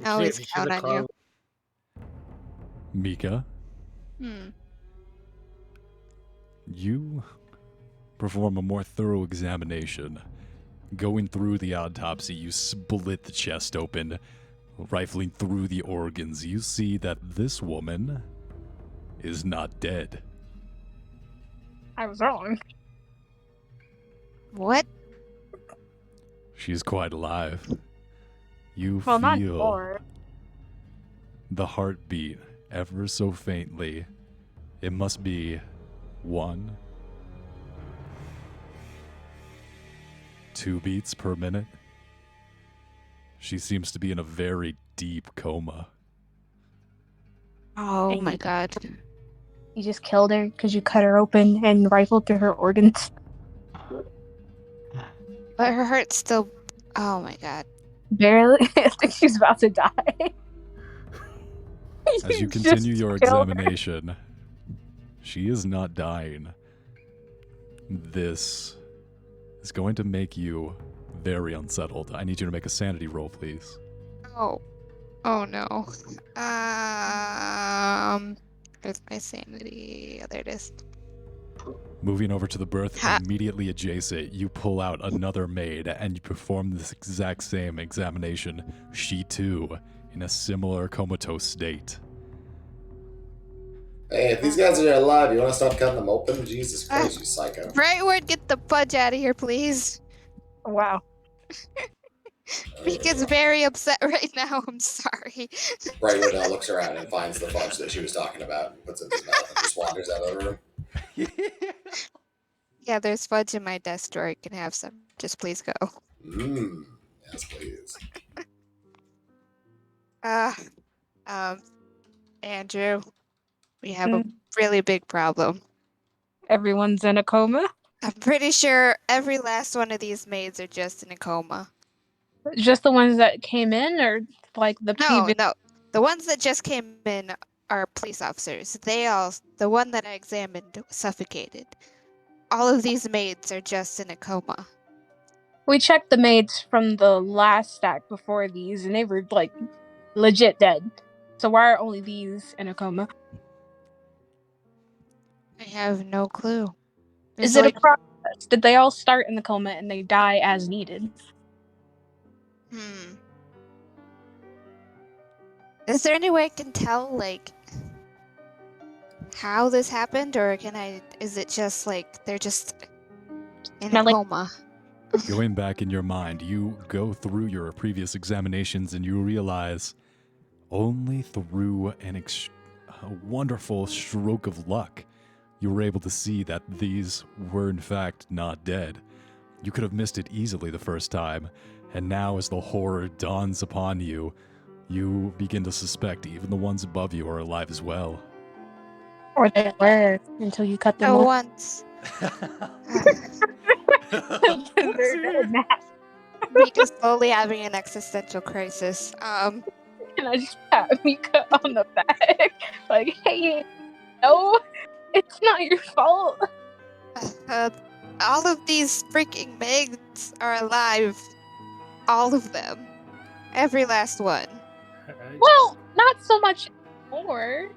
I always She's count a on clone. you. Mika, you perform a more thorough examination. Going through the autopsy, you split the chest open, rifling through the organs. You see that this woman is not dead. I was wrong. What? She's quite alive. You Well, not feel anymore. the heartbeat ever so faintly. It must be 1, 2 beats per minute. She seems to be in a very deep coma. Oh my god. You just killed her because you cut her open and rifled through her organs. But her heart's still. Oh my god. Barely. I think she's about to die. As you just continue your killed her. examination, she is not dying. This is going to make you very unsettled. I need you to make a sanity roll, please. Oh. Oh no. Where's my sanity? Oh, there it is. Moving over to the berth Ha. immediately adjacent, you pull out another maid and you perform this exact same examination. She too, in a similar comatose state. Hey, if these guys are alive, you want to stop cutting them open? Jesus Christ, you psycho. Brightward, get the fudge out of here, please. Wow. Mika's very upset right now. I'm sorry. Brightwood now looks around and finds the fudge that she was talking about and puts it in his mouth and just wanders out of the room. Yeah, there's fudge in my desk drawer. You can have some. Just please go. Yes, please. Andrew, we have a really big problem. Everyone's in a coma? I'm pretty sure every last one of these maids are just in a coma. Just the ones that came in, or like the No, previous? no. The ones that just came in are police officers. The one that I examined suffocated. All of these maids are just in a coma. We checked the maids from the last stack before these, and they were like legit dead. So why are only these in a coma? I have no clue. Is it a process? Did they all start in the coma and they die as needed? Is there any way I can tell, like, how this happened, or is it just like they're just in a coma? Going back in your mind, you go through your previous examinations and you realize only through a wonderful stroke of luck you were able to see that these were in fact not dead. You could have missed it easily the first time, and now as the horror dawns upon you, you begin to suspect even the ones above you are alive as well. Or they were until you cut them off. Once. Mika's slowly having an existential crisis. And I just pat Mika on the back, like, hey, no, it's not your fault. All of these freaking Megs are alive. All of them. Every last one. Well, not so much more.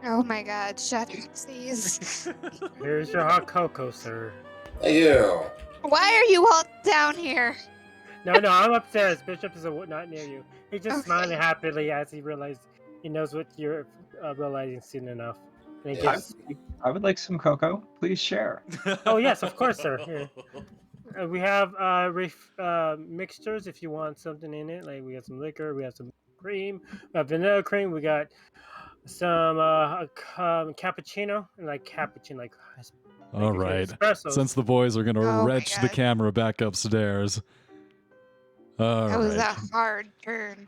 Oh my god, shut up, please. Here's your hot cocoa, sir. Thank you. Why are you all down here? No, I'm upstairs. Bishop is not near you. He's just smiling happily as he knows what you're realizing soon enough. And he gives... I would like some cocoa. Please share. Oh yes, of course, sir. Here. We have mixtures if you want something in it. Like we have some liquor, we have some cream, we have vanilla cream. We got some cappuccino and like cappuccino, like. All right. Espressos. Since the boys are gonna retch the camera back upstairs. That was a hard turn.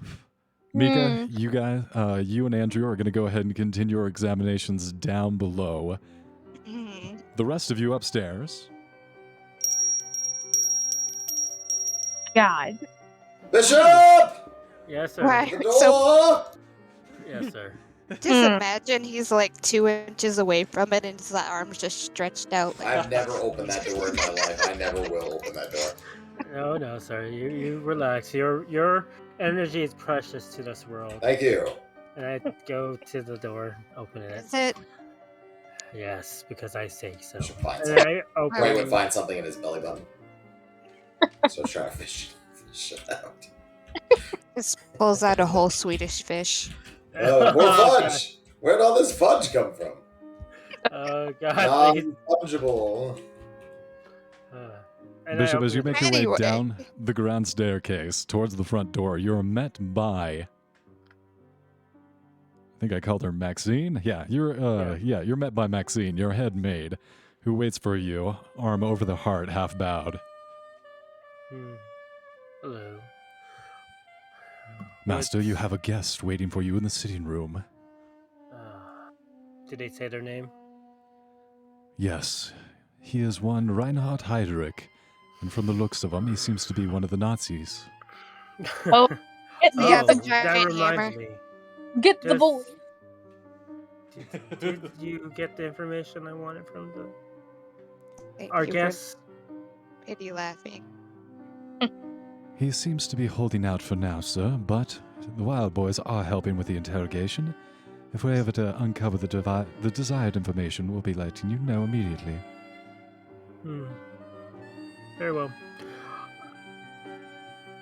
Mika, you guys, you and Andrew are gonna go ahead and continue your examinations down below. The rest of you upstairs. God. Bishop! Yes, sir. Right. Yes, sir. Just imagine he's like 2 inches away from it and his arms just stretched out. Like, I've never opened that door in my life. I never will open that door. No, sir. You relax. Your energy is precious to this world. Thank you. And I go to the door, open it. Is it? Yes, because I say so. I should find And something. I open Ray would find something in his belly button. So try to fish it out. Just pulls out a whole Swedish fish. Oh, more fudge! Where'd all this fudge come from? Oh, God. Non-fungible. Bishop, as you make your way down the grand staircase towards the front door, you're met by... I think I called her Maxine. Yeah, you're met by Maxine, your head maid, who waits for you, arm over the heart, half bowed. Hello. Master, you have a guest waiting for you in the sitting room. Did they say their name? Yes, he is one Reinhard Heydrich, and from the looks of him, he seems to be one of the Nazis. Oh, that reminds me. Get the bully. Did you get the information I wanted from our guest? Pity laughing. He seems to be holding out for now, sir, but the Wild Boys are helping with the interrogation. If we're able to uncover the desired information, we'll be letting you know immediately. Very well.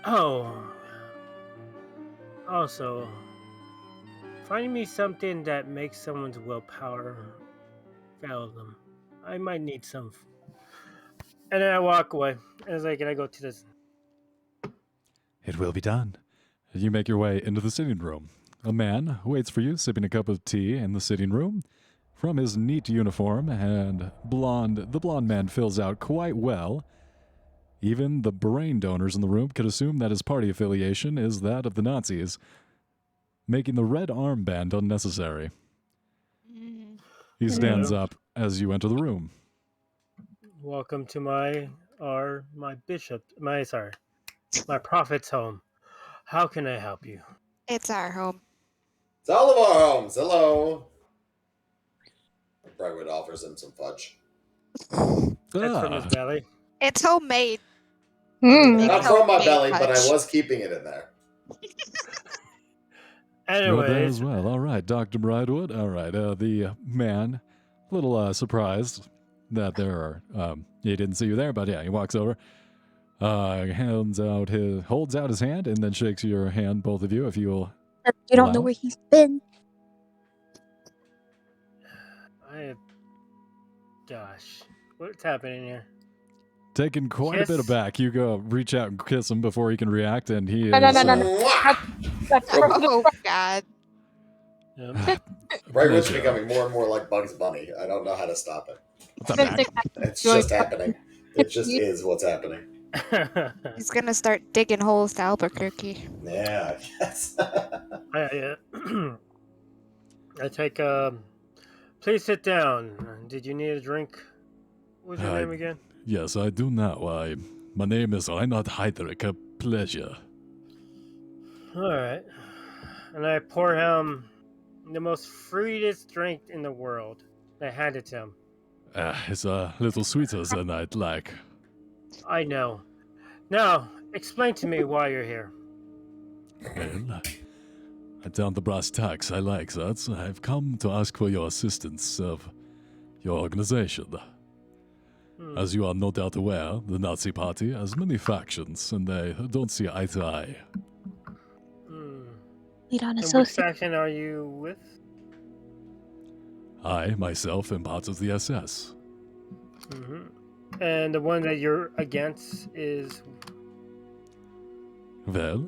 Oh. Also, find me something that makes someone's willpower fail them. I might need some. And then I walk away. And it's like, and I go to this. It will be done. You make your way into the sitting room. A man waits for you, sipping a cup of tea in the sitting room. From his neat uniform and the blonde man fills out quite well. Even the brain donors in the room could assume that his party affiliation is that of the Nazis, making the red armband unnecessary. He stands up as you enter the room. Welcome to my prophet's home. How can I help you? It's our home. It's all of our homes. Hello. Brightwood offers him some fudge. That's from his belly. It's homemade. Not from my belly, but I was keeping it in there. You're there as Anyways, well. All right, Dr. Brightwood. All right, the man, a little surprised that there are, he didn't see you there, but yeah, he walks over, holds out his hand, and then shakes your hand, both of you, if you'll You don't know allow. where he's been. gosh, what's happening here? Taken quite a bit Kiss? aback. You go reach out and kiss him before he can react, and he is. No. Mwah! That's Oh God. Brightwood's becoming more and more like Bugs Bunny. I don't know how to stop it. What's up, Mac? It's just happening. It just is what's happening. He's gonna start digging holes to Albuquerque. Yeah, I guess. I take please sit down. Did you need a drink? What's your name again? Yes, I do now. My name is Reinhard Heydrich. A pleasure. All right. And I pour him the most fruitiest drink in the world. I hand it to him. It's a little sweeter than I'd like. I know. Now, explain to me why you're here. Well, down the brass tacks, I like that. I've come to ask for your assistance of your organization. As you are no doubt aware, the Nazi Party has many factions, and they don't see eye to eye. We don't And which associate. faction are you with? I, myself, am part of the SS. And the one that you're against is... Well,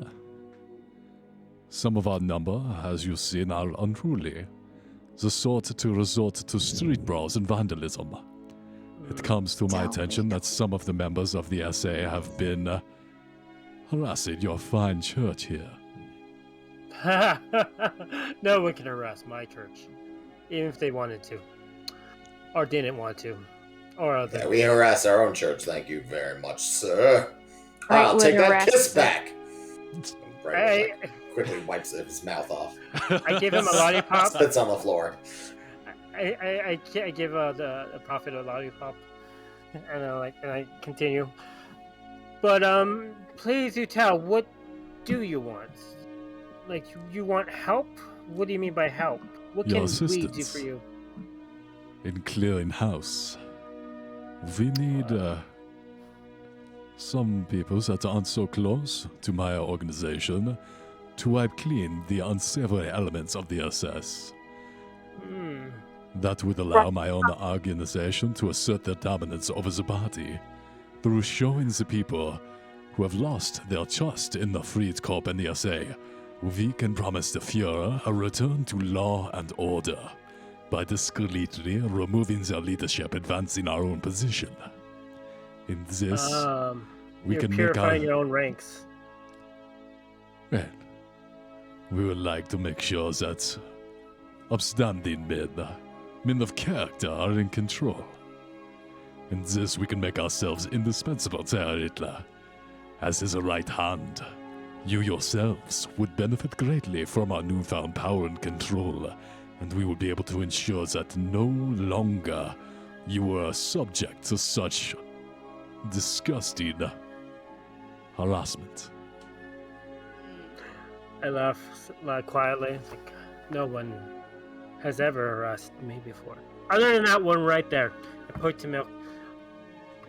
some of our number, as you've seen, are unruly. The sort to resort to street brawls and vandalism. It comes to my attention that some of the members of the SA have been harassing your fine church here. No one can harass my church, even if they wanted to, or didn't want to, or other. Yeah, we harass our own church, thank you very much, sir. Right, I'll would take that harass kiss them. back. Brightwood, Hey. quickly wipes his mouth off. I give him a lollipop. Spits on the floor. I give the prophet a lollipop, and I continue. But please you tell, what do you want? Like, you want help? What do you mean by help? What Your can we do assistance. for you? In clearing house, we need some people that aren't so close to my organization to wipe clean the unsavory elements of the SS. That would allow my own organization to assert their dominance over the party through showing the people who have lost their trust in the Friedkorps and the SA. We can promise the Führer a return to law and order by discreetly removing their leadership, advancing our own position. In this, we You're can make purifying our... your own ranks. Well, we would like to make sure that upstanding men of character are in control. In this, we can make ourselves indispensable to Herr Hitler. As his right hand, you yourselves would benefit greatly from our newfound power and control, and we will be able to ensure that no longer you are subject to such disgusting harassment. I laugh quietly. It's like, no one has ever harassed me before. Other than that one right there. I point to Milk.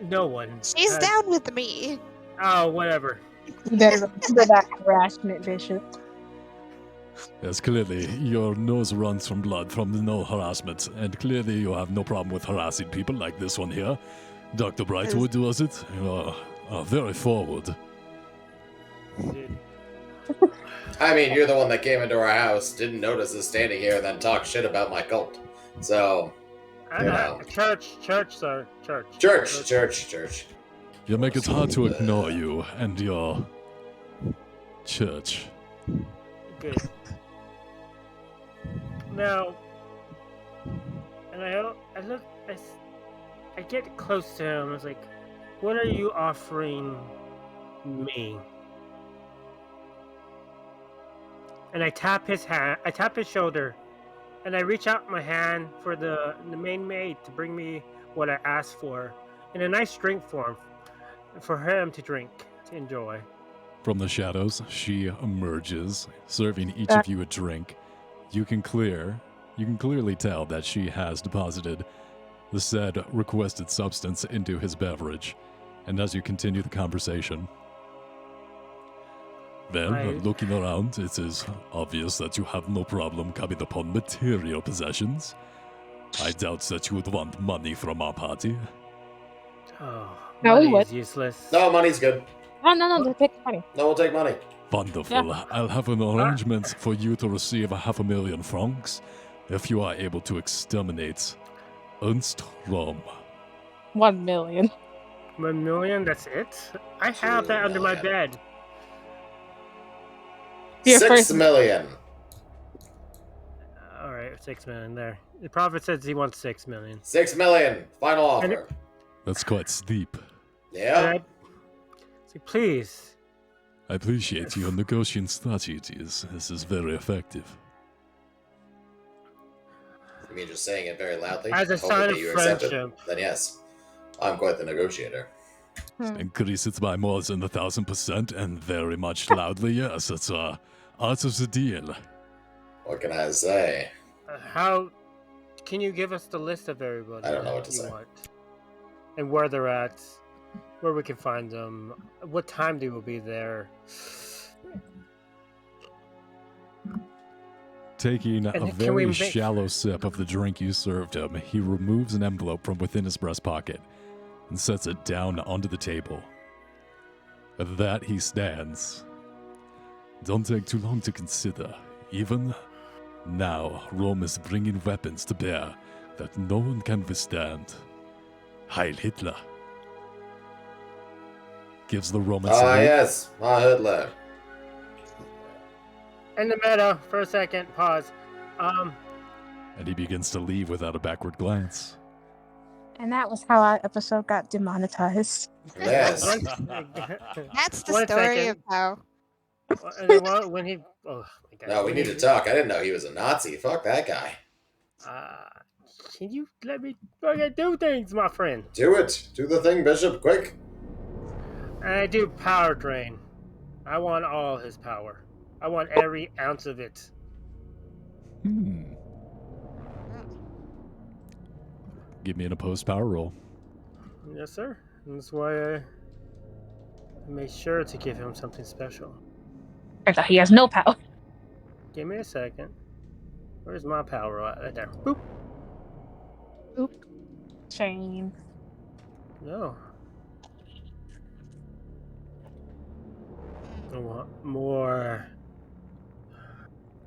No one. She's has- down with me. Oh, whatever. You better remember that harassment, Bishop. Yes, clearly your nose runs from blood from no harassment, and clearly you have no problem with harassing people like this one here. Dr. Brightwood, was it? You are very forward. Dude. I mean, you're the one that came into our house, didn't notice us standing here, and then talk shit about my cult. So, Church, sir. Church. church. You make it hard to ignore you and your church. Good. Now, and I get close to him. I was like, "What are you offering me?" And I tap his hand. I tap his shoulder, and I reach out my hand for the main maid to bring me what I asked for in a nice drink form for him to drink to enjoy. From the shadows, she emerges, serving each of you a drink. You can clearly tell that she has deposited the said requested substance into his beverage. And as you continue the conversation, then, looking around, it is obvious that you have no problem coming upon material possessions. I doubt that you would want money from our party. Oh, No, we money would. is useless. No, money's good. No, they take money. No, we'll take money. Wonderful. Yeah. I'll have an arrangement for you to receive 500,000 francs if you are able to exterminate Ernst Rom. 1 million. 1 million, that's it? I have that under my bed. Your 6 first- million. Alright, 6 million there. The prophet says he wants 6 million. 6 million. Final offer. That's quite steep. Yeah. So please. I appreciate your negotiating strategies. This is very effective. You mean just saying it very loudly? As a hoping sign that of you accept it? friendship. Then yes. I'm quite the negotiator. Increase it by more than 1,000% and very much loudly, yes. That's art of the deal. What can I say? How can you give us the list of everybody? I don't know what to you say. want? And where they're at, where we can find them, what time they will be there. Taking a And can we very make- shallow sip of the drink you served him, he removes an envelope from within his breast pocket and sets it down onto the table. With that, he stands. Don't take too long to consider. Even now, Rome is bringing weapons to bear that no one can withstand. Heil Hitler. Gives the Roman Ah, salute. yes. Ah, Hitler. In the middle, for a second, pause. And he begins to leave without a backward glance. And that was how our episode got demonetized. Yes. That's the One story second. of how. And then when he, oh my god. No, we when need he- to talk. I didn't know he was a Nazi. Fuck that guy. Can you let me fucking do things, my friend? Do it. Do the thing, Bishop. Quick. I do power drain. I want all his power. I want every ounce of it. Give me an opposed power roll. Yes, sir. And that's why I made sure to give him something special. Turns out he has no power. Give me a second. Where's my power at? Right there. Boop. Shame. No. I want more.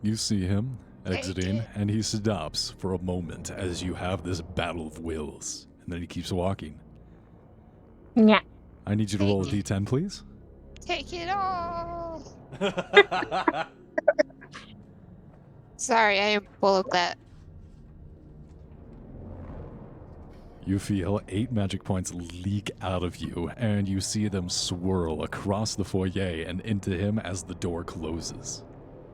You see him exiting, it. and he stops for a moment as you have this battle of wills. And then he keeps walking. Yeah. I need you to roll a d10, please. Take it all. Sorry, I am full of that. You feel 8 magic points leak out of you, and you see them swirl across the foyer and into him as the door closes.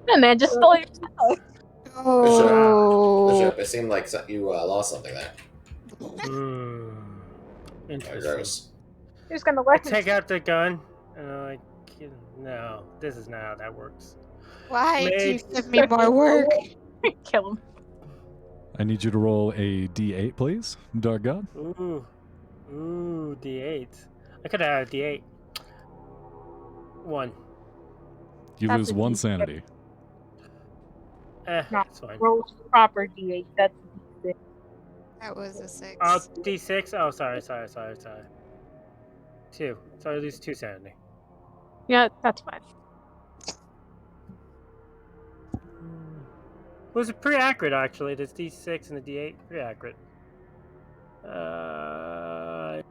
Yeah, man, just stole your power. Oh. Bishop, it seemed like you lost something there. Very Interesting. gross. You're just gonna I let him take out the gun, and I'm like, no, this is not how that works. Why do you Mate. give me more work? kill him. I need you to roll a d8, please, Dark God. Ooh, D8. I could have had a D8. 1. You That's lose a 1 D6. sanity. No. That's fine. Roll proper D8. That's D6. That was a 6. Oh, D6? Oh, sorry. 2. So I lose 2 sanity. Yeah, that's fine. Was it pretty accurate, actually? This D6 and the D8, pretty accurate. Anyway.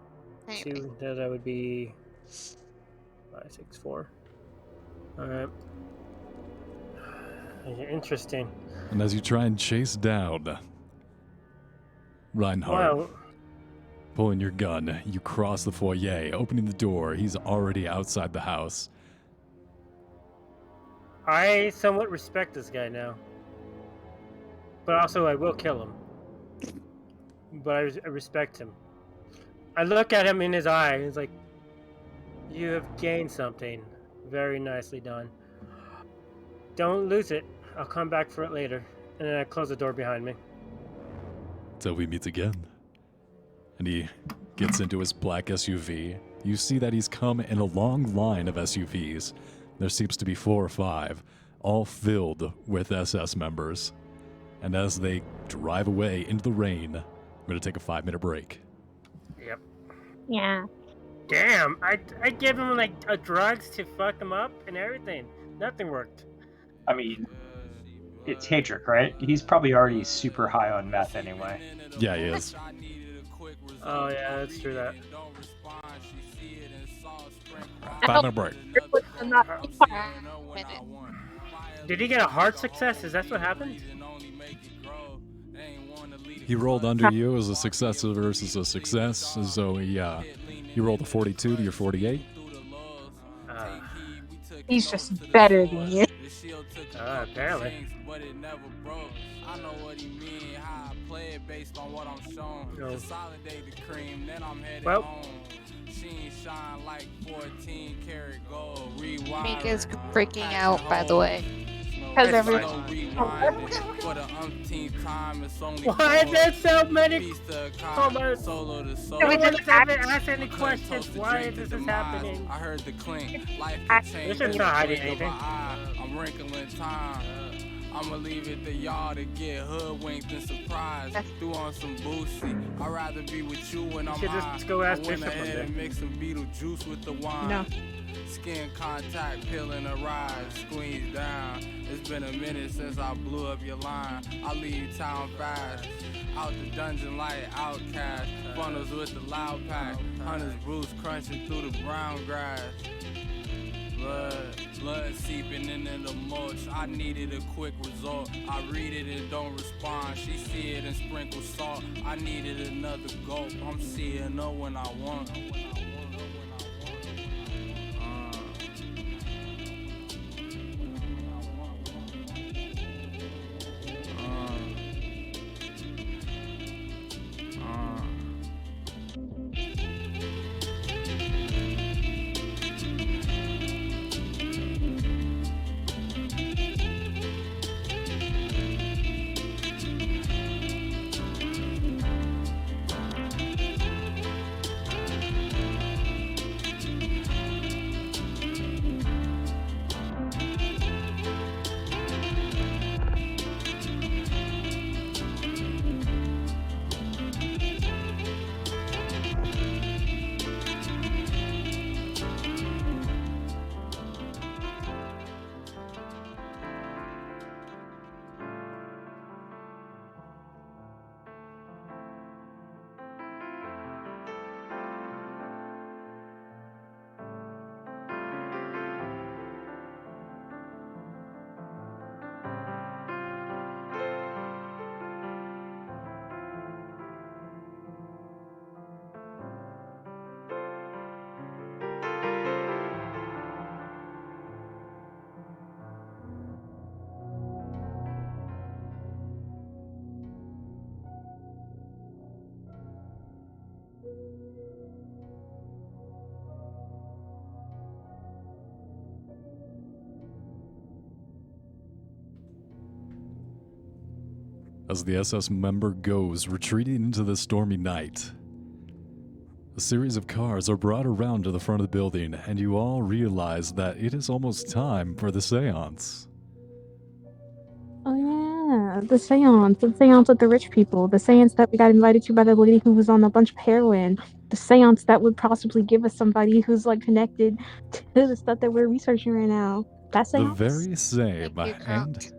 2, that would be 5, 6, 4. Alright. Interesting. And as you try and chase down Reinhardt, Well, pulling your gun, you cross the foyer, opening the door. He's already outside the house. I somewhat respect this guy now. But also, I will kill him. But I respect him. I look at him in his eye, and it's like, you have gained something Very nicely done. Don't lose it. I'll come back for it later. And then I close the door behind me. Till we meet again. And he gets into his black SUV. You see that he's come in a long line of SUVs. There seems to be 4 or 5, all filled with SS members. And as they drive away into the rain, I'm going to take a 5-minute break. Yep. Yeah. Damn, I gave him like drugs to fuck him up and everything. Nothing worked. I mean, it's Hadric, right? He's probably already super high on meth anyway. Yeah, he is. Oh yeah, let's do that. 5-minute break. Did he get a hard success? Is that what happened? He rolled under you as a success versus a success. So he rolled a 42 to your 48. He's just better than you. Apparently. I know what he mean, how I play it based on what I'm shown. No. Consolidate the cream, then I'm headed Well. home. She shine like 14 karat gold. Rewind. Mika's freaking out, by the way. Because every For the umpteenth time, it's only Why is there so many? piece to Hold on. solo to solo. No one just has ever asked any questions. Why is this happening? I heard the clink. Life This can change. is not hiding in the blink of anything. an eye. I'm wrinkling time. I'ma leave it to y'all to get hoodwinked and surprised. Threw on some boosie. I'd rather be with you when I'm should high. just go ask I went Bishop one ahead day. and mixed some beetle juice with the wine. No. Skin contact, peeling a rise, squeeze down. It's been a minute since I blew up your line. I leave town fast. Out the dungeon like outcast. Funnels with the loud pack. Hunters boots crunching through the brown grass. Blood seeping into the mulch. I needed a quick result. I read it and don't respond. She see it and sprinkle salt. I needed another gulp. I'm seeing her when I want. As the SS member goes retreating into the stormy night, a series of cars are brought around to the front of the building, and you all realize that it is almost time for the séance. Oh yeah, the seance with the rich people, the seance that we got invited to by the lady who was on a bunch of heroin, the seance that would possibly give us somebody who's like connected to the stuff that we're researching right now. That The seance. very same. Like you're And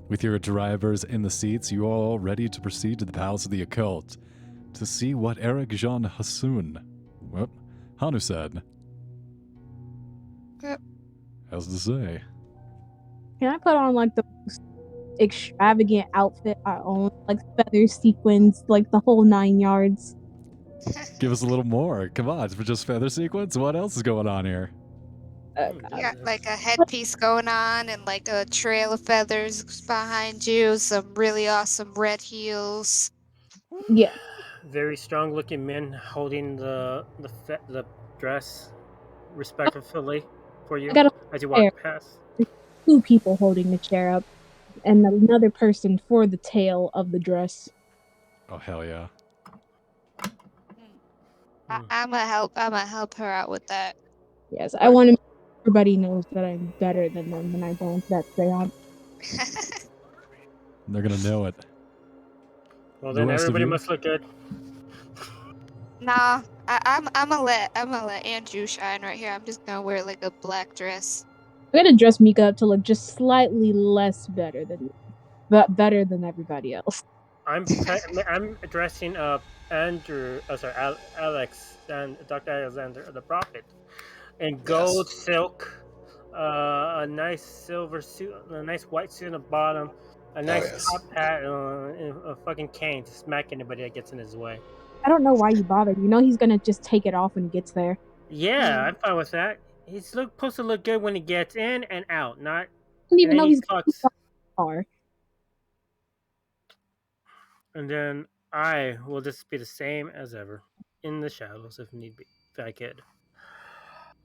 with your drivers in the seats, you are all ready to proceed to the Palace of the Occult to see what Eric Jean Hassoun, Hanu said, Yep. has to say. Can I put on like the most extravagant outfit I own, like feather sequins, like the whole 9 yards? Give us a little more. Come on, for just feather sequence? What else is going on here? You got like a headpiece going on and like a trail of feathers behind you, some really awesome red heels. Yeah. Very strong looking men holding the dress respectfully for you I got as you chair. walk past. 2 people holding the chair up, and another person for the tail of the dress. Oh, hell yeah. I'ma help her out with that. Yes, I want to make sure everybody knows that I'm better than them when I go into that seance. They're gonna know it. Well, The then rest of everybody you? must look good. Nah, I'm gonna let Andrew shine right here. I'm just gonna wear like a black dress. I'm gonna dress Mika up to look just slightly less better than me, but better than everybody else. I'm dressing up Alex and Dr. Alexander the Prophet in gold silk, a nice silver suit, a nice white suit on the bottom, a nice yes. top hat, and a fucking cane to smack anybody that gets in his way. I don't know why you bothered. You know he's gonna just take it off when he gets there. Yeah, I'm fine with that. He's supposed to look good when he gets in and out, not. I don't even And know then he's he gonna talks. the car. And then I will just be the same as ever, in the shadows if need be, if I could.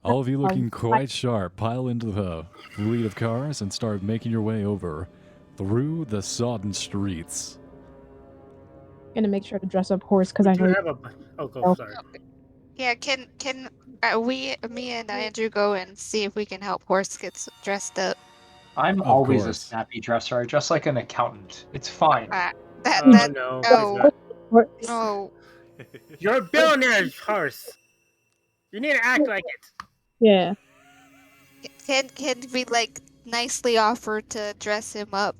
All of you looking quite sharp pile into the fleet of cars and start making your way over through the sodden streets. Gonna make sure to dress up Horse because I know. Sorry. Yeah, can me and Andrew go and see if we can help Horse get dressed up? I'm Of always a course. snappy dresser, just like an accountant. It's fine. No, oh, he's not. oh. You're a billionaire, Horse. You need to act like it. Yeah. Can we like nicely offer to dress him up?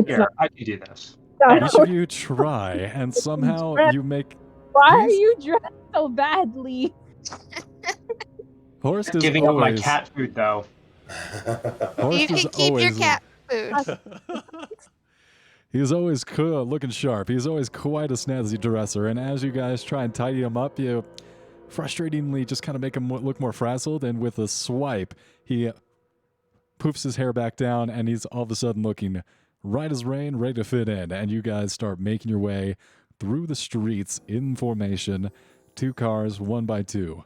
Here, I can do this. Each of you try, and somehow you make. Why are you dressed so badly? Horst is Giving up my always. cat food, though. Horst You can is keep your always. cat food. He's always cool, looking sharp. He's always quite a snazzy dresser, and as you guys try and tidy him up, you frustratingly just kind of make him look more frazzled, and with a swipe, he poofs his hair back down, and he's all of a sudden looking right as rain, ready to fit in, and you guys start making your way through the streets in formation, 2 cars, 1 by 2.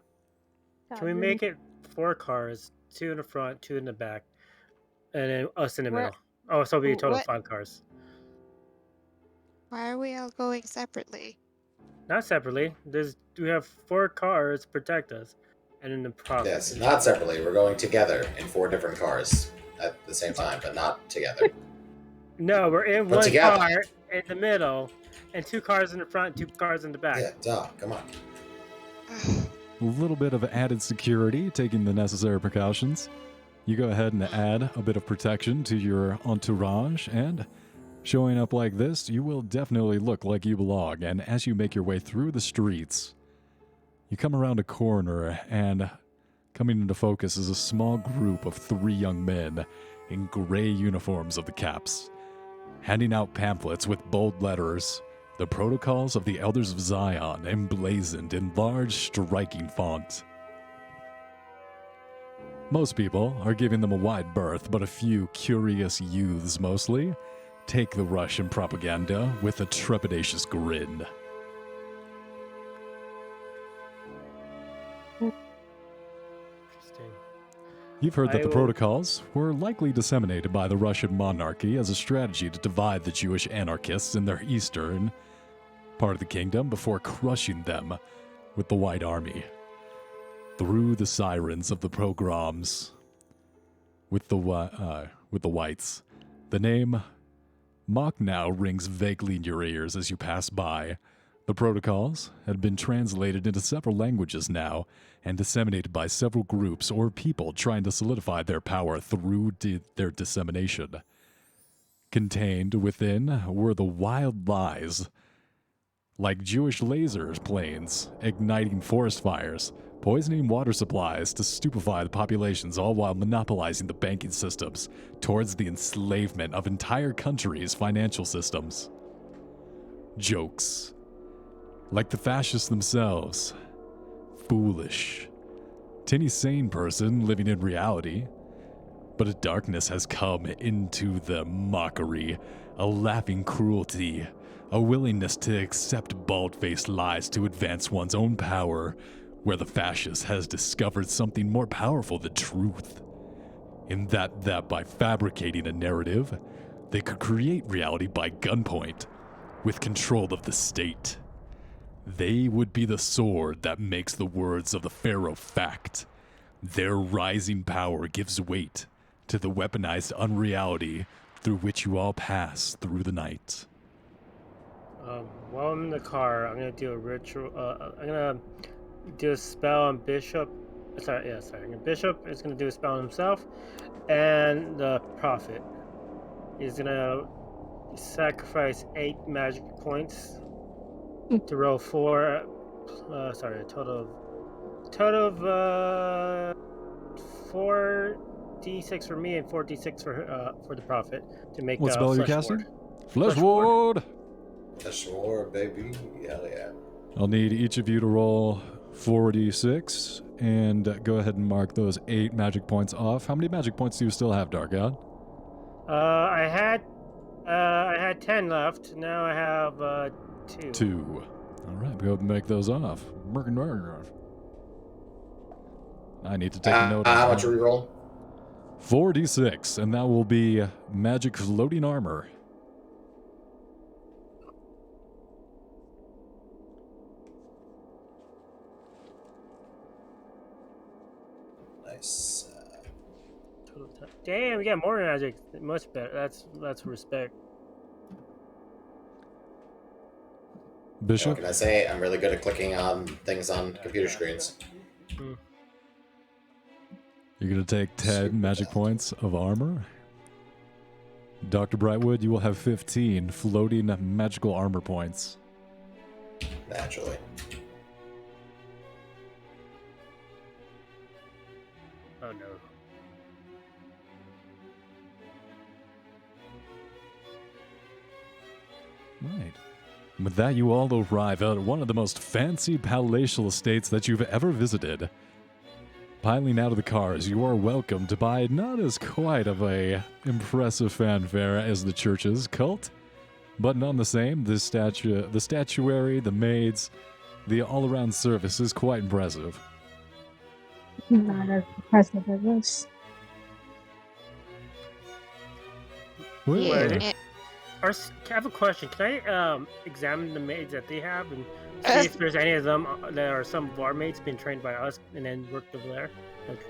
Can we make it 4 cars, 2 in the front, 2 in the back, and then us in the middle? Oh, so it'll be a total of 5 cars. Why are we all going separately? Not separately. We have 4 cars to protect us, and in the profit. Yes, not separately. We're going together in 4 different cars at the same time, but not together. No, we're in But one together. car in the middle, and 2 cars in the front, 2 cars in the back. Yeah, duh, come on. A little bit of added security, taking the necessary precautions. You go ahead and add a bit of protection to your entourage, and showing up like this, you will definitely look like you belong. And as you make your way through the streets, you come around a corner, and coming into focus is a small group of 3 young men in gray uniforms of the Caps, handing out pamphlets with bold letters, the protocols of the Elders of Zion emblazoned in large, striking font. Most people are giving them a wide berth, but a few curious youths mostly take the Russian propaganda with a trepidatious grin. Interesting. You've heard that I the will- protocols were likely disseminated by the Russian monarchy as a strategy to divide the Jewish anarchists in their eastern part of the kingdom before crushing them with the White Army. Through the sirens of the pogroms with the whites, the name Machnow rings vaguely in your ears as you pass by. The protocols had been translated into several languages now and disseminated by several groups or people trying to solidify their power through their dissemination. Contained within were the wild lies, like Jewish laser planes igniting forest fires, poisoning water supplies to stupefy the populations, all while monopolizing the banking systems towards the enslavement of entire countries' financial systems. Jokes, like the fascists themselves, foolish, to any sane person living in reality. But a darkness has come into the mockery, a laughing cruelty, a willingness to accept bald-faced lies to advance one's own power where the fascist has discovered something more powerful than truth. In that by fabricating a narrative, they could create reality by gunpoint, with control of the state. They would be the sword that makes the words of the Pharaoh fact. Their rising power gives weight to the weaponized unreality through which you all pass through the night. While I'm in the car, I'm gonna do a ritual. I'm gonna do a spell on Bishop. Bishop is gonna do a spell on himself, and the Prophet is gonna sacrifice 8 magic points to roll 4. A total of 4d6 for me and 4d6 for the Prophet to make. What spell are you Flesh casting? Ward. Flesh Ward! Flesh Ward, baby. Hell yeah. I'll need each of you to roll 4d6 and go ahead and mark those 8 magic points off. How many magic points do you still have, Dark God? I had 10 left. Now I have 2. 2. All right, go ahead and make those off. I need to take a note. How much are we rolling? 4d6, and that will be magic floating armor. Nice. Damn, we got more magic. Much better. That's respect. Bishop? What can I say? I'm really good at clicking on things on computer screens. You're going to take 10 magic points of armor. Dr. Brightwood, you will have 15 floating magical armor points. Naturally. Oh no. Right. With that, you all arrive at one of the most fancy palatial estates that you've ever visited. Piling out of the cars, you are welcomed by not as quite of a impressive fanfare as the church's cult, but none the same, the statuary, the maids, the all-around service is quite impressive. Not as impressive as this. Wait. I have a question. Can I examine the maids that they have and see if there's any of them that are some of our maids been trained by us and then worked over there? Like,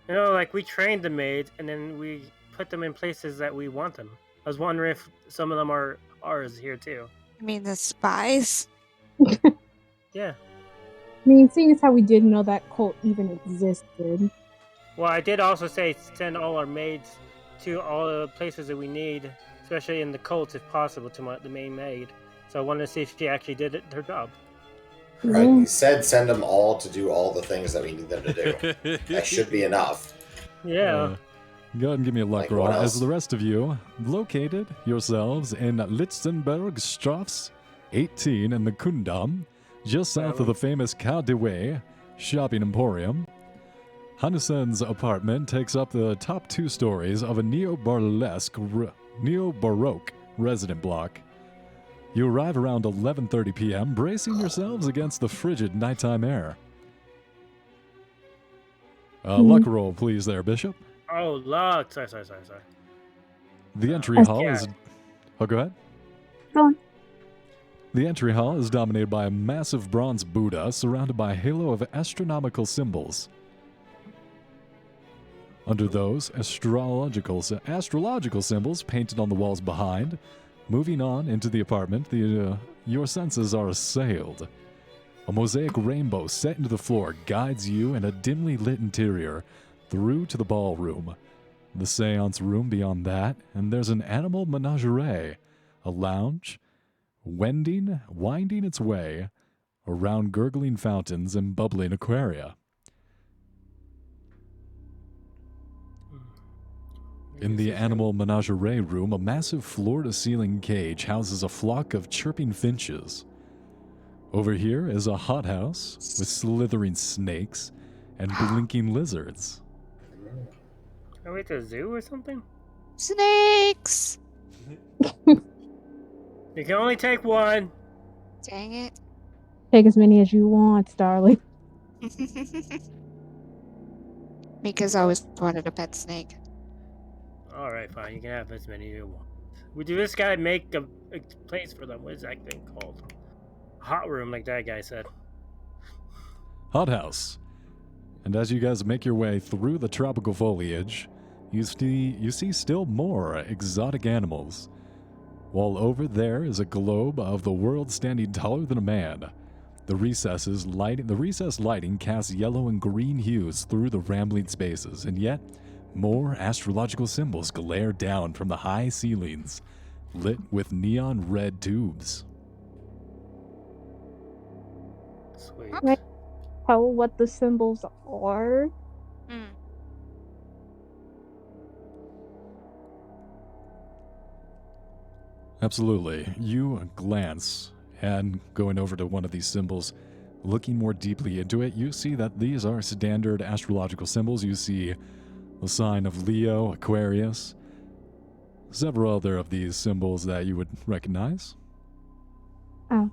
you know, like we trained the maids and then we put them in places that we want them. I was wondering if some of them are ours here too. You mean the spies? Yeah. I mean, seeing as how we didn't know that cult even existed. Well, I did also say send all our maids to all the places that we need, especially in the cults if possible, to the main maid. So I wanted to see if she actually did her job. Right, he said send them all to do all the things that we need them to do. That should be enough. Yeah. Go ahead and give me a luck Like roll what else? as the rest of you located yourselves in Lichtenbergstrasse 18 in the Kundam, just south of the famous Quai de Way shopping emporium. Hannesen's apartment takes up the top 2 stories of a neo-Baroque resident block. You arrive around 11:30 p.m., bracing yourselves against the frigid nighttime air. Luck roll, please, there, Bishop. Oh, luck. Sorry. The entry That's hall is... Oh, go ahead. Go on. The entry hall is dominated by a massive bronze Buddha surrounded by a halo of astronomical symbols. Under those, astrological symbols painted on the walls behind. Moving on into the apartment, your senses are assailed. A mosaic rainbow set into the floor guides you in a dimly lit interior through to the ballroom. The séance room beyond that, and there's an animal menagerie, a lounge, winding its way around gurgling fountains and bubbling aquaria. In the animal menagerie room, a massive floor-to-ceiling cage houses a flock of chirping finches. Over here is a hothouse with slithering snakes and blinking lizards. Are we at the zoo or something? Snakes! You can only take one. Dang it. Take as many as you want, darling. Mika's always wanted a pet snake. All right, fine. You can have as many as you want. Would you this guy make a place for them? What is that thing called? Hot room, like that guy said. Hothouse. And as you guys make your way through the tropical foliage, you see still more exotic animals. While over there is a globe of the world standing taller than a man. The recessed lighting casts yellow and green hues through the rambling spaces, and yet more astrological symbols glare down from the high ceilings, lit with neon red tubes. Sweet. Right. Tell what the symbols are. Absolutely. You glance, and going over to one of these symbols, looking more deeply into it, you see that these are standard astrological symbols. You see the sign of Leo, Aquarius, several other of these symbols that you would recognize. Oh.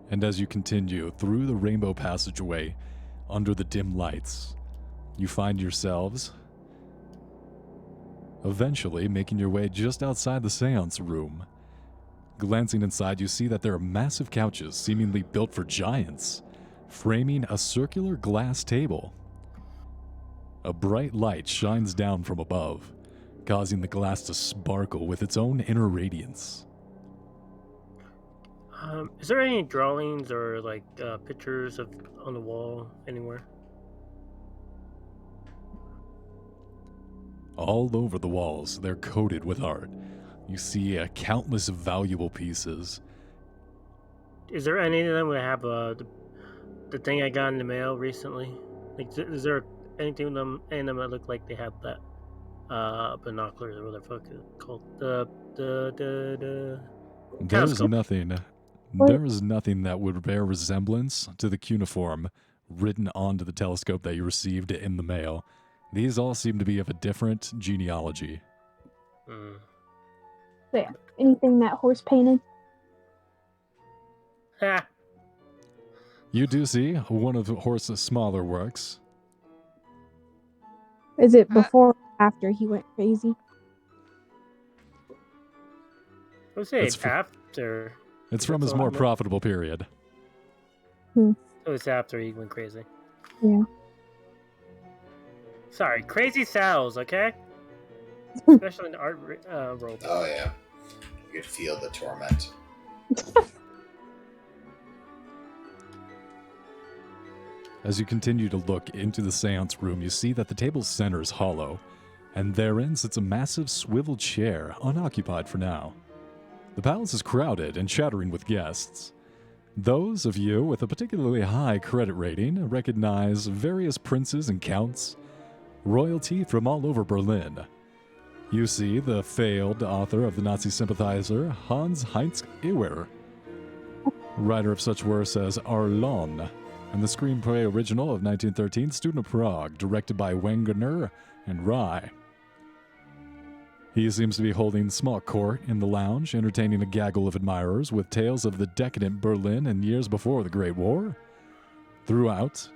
And as you continue through the rainbow passageway, under the dim lights, you find yourselves eventually making your way just outside the séance room. Glancing inside, you see that there are massive couches, seemingly built for giants, framing a circular glass table. A bright light shines down from above, causing the glass to sparkle with its own inner radiance. Is there any drawings or like pictures of on the wall anywhere? All over the walls, they're coated with art. You see countless valuable pieces. Is there any of them that have the thing I got in the mail recently? Like, is there anything with them? Any of them that look like they have that binoculars or whatever the fuck is it called? The There's telescope. nothing. There is nothing that would bear resemblance to the cuneiform written onto the telescope that you received in the mail. These all seem to be of a different genealogy. Yeah. Anything that horse painted? Ha! You do see one of Horse's smaller works. Is it before or after he went crazy? I would say It's after. It's from his more profitable period. So it's after he went crazy. Yeah. Sorry, crazy Sal's, okay? Especially in the art role. Oh yeah, you could feel the torment. As you continue to look into the seance room, you see that the table's center is hollow, and therein sits a massive swivel chair, unoccupied for now. The palace is crowded and chattering with guests. Those of you with a particularly high credit rating recognize various princes and counts, royalty from all over Berlin. You see the failed author of the Nazi sympathizer, Hans Heinz Ewer, writer of such works as Arlon, and the screenplay original of 1913, Student of Prague, directed by Wegener and Rye. He seems to be holding small court in the lounge, entertaining a gaggle of admirers with tales of the decadent Berlin in years before the Great War. Throughout,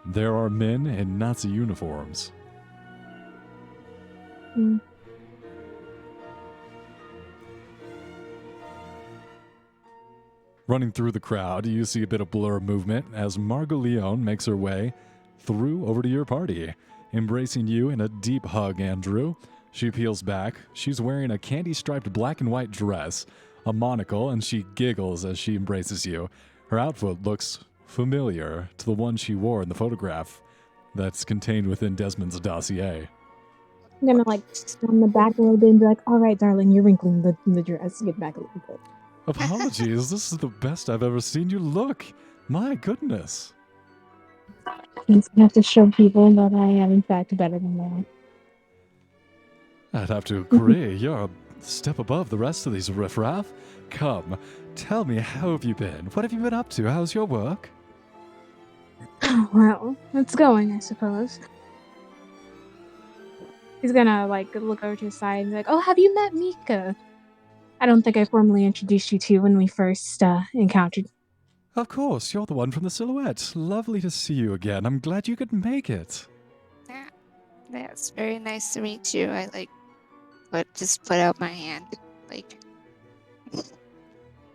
there are men in Nazi uniforms. Running through the crowd, you see a bit of blur movement as Margot Leone makes her way through over to your party, embracing you in a deep hug, Andrew. She peels back. She's wearing a candy-striped black and white dress, a monocle, and she giggles as she embraces you. Her outfit looks familiar to the one she wore in the photograph that's contained within Desmond's dossier. I'm gonna on the back a little bit and be like, "All right, darling, you're wrinkling the dress. Get back a little bit." Apologies, this is the best I've ever seen you look. My goodness. Means I have to show people that I am in fact better than that. I'd have to agree. You're a step above the rest of these riffraff. Come, tell me, how have you been? What have you been up to? How's your work? Well, it's going, I suppose. He's gonna look over to his side and be like, "Oh, have you met Mika? I don't think I formally introduced you to when we first encountered. Of course, you're the one from the silhouette. Lovely to see you again. I'm glad you could make it. Yeah, it's very nice to meet you. I just put out my hand, like.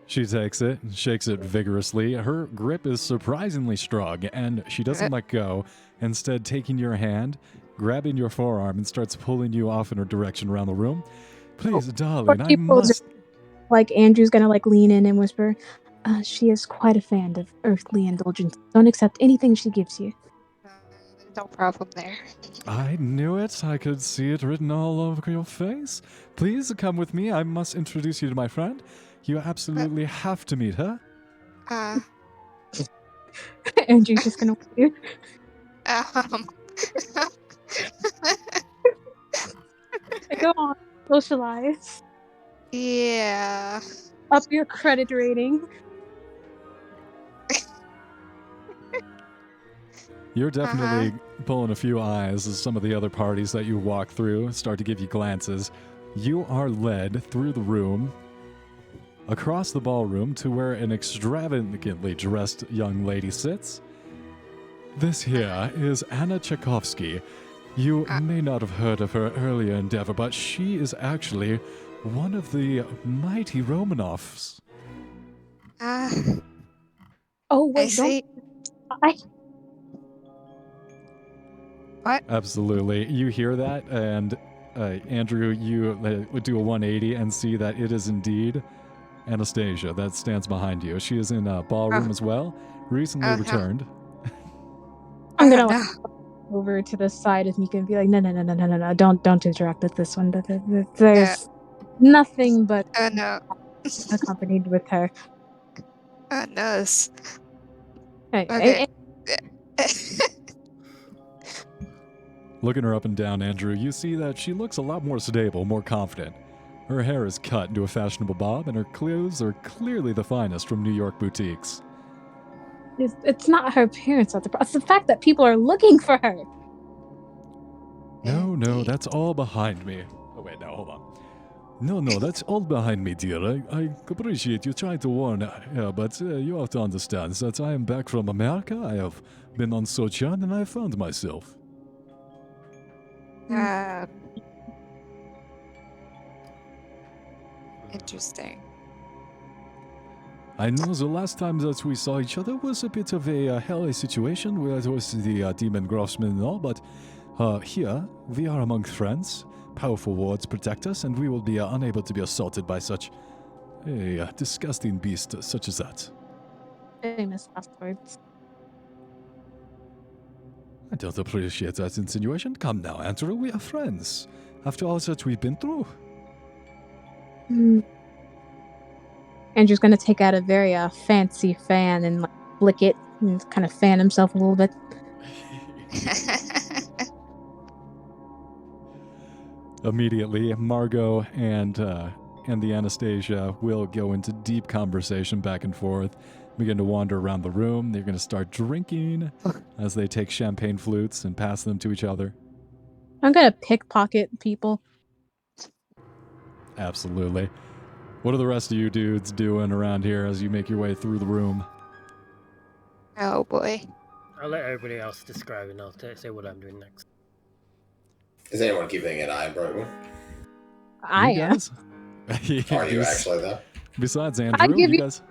She takes it and shakes it vigorously. Her grip is surprisingly strong, and she doesn't let go, instead taking your hand, grabbing your forearm, and starts pulling you off in her direction around the room. Please, darling, I must... Like, Andrew's gonna, like, lean in and whisper, she is quite a fan of earthly indulgence. Don't accept anything she gives you. No problem there. I knew it. I could see it written all over your face. Please come with me. I must introduce you to my friend. You absolutely have to meet her. Andrew's just gonna wait. Go on, socialize. Yeah. Up your credit rating. You're definitely pulling a few eyes as some of the other parties that you walk through start to give you glances. You are led through the room, across the ballroom to where an extravagantly dressed young lady sits. This here is Anna Tchaikovsky. You may not have heard of her earlier endeavor, but she is actually one of the mighty Romanovs. Oh, wait, I see. What? Absolutely. You hear that, and Andrew, you would do a 180 and see that it is indeed Anastasia that stands behind you. She is in a ballroom as well, recently returned. I'm gonna over to the side of Mika and be like, no, don't interact with this one. There's nothing but accompanied with her. No. Okay. Looking her up and down, Andrew, you see that she looks a lot more stable, more confident. Her hair is cut into a fashionable bob, and her clothes are clearly the finest from New York boutiques. It's not her appearance that's the problem. It's the fact that people are looking for her. No, that's all behind me. Oh, wait, no, hold on. No, that's all behind me, dear. I appreciate you trying to warn, but you have to understand that I am back from America. I have been on Sojourn, and I found myself. Interesting. I know the last time that we saw each other was a bit of a hairy situation where it was the demon Grossman and all, but here we are among friends. Powerful wards protect us, and we will be unable to be assaulted by such a disgusting beast such as that. Famous last words. I don't appreciate that insinuation. Come now, Andrew, we are friends. After all that we've been through. Andrew's gonna take out a very fancy fan and like flick it and kind of fan himself a little bit. Immediately, Margot and the Anastasia will go into deep conversation back and forth, begin to wander around the room. They're going to start drinking as they take champagne flutes and pass them to each other. I'm gonna pickpocket people. Absolutely. What are the rest of you dudes doing around here as you make your way through the room? Oh boy. I'll let everybody else describe it, and I'll say what I'm doing next. Is anyone keeping an eye on Brightwood? I am. Are you actually, though? Besides Andrew, I give you guys...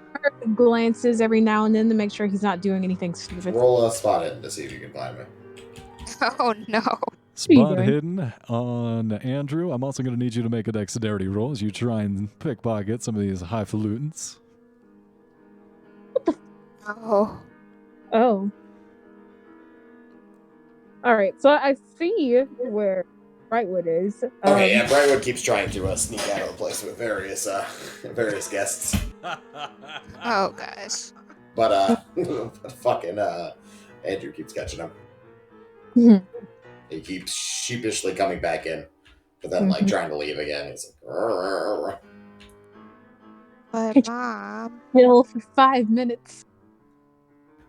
glances every now and then to make sure he's not doing anything stupid. Roll a spot hidden to see if you can find me. Oh no. Spot hidden on Andrew. I'm also going to need you to make a dexterity roll as you try and pickpocket some of these highfalutins. Oh. Alright, so I see where Brightwood is. Okay, yeah, Brightwood keeps trying to sneak out of the place with various guests. Oh gosh. But fucking Andrew keeps catching him. He keeps sheepishly coming back in, but then like trying to leave again. He's like, "Rrr." But Mom. Chill for 5 minutes.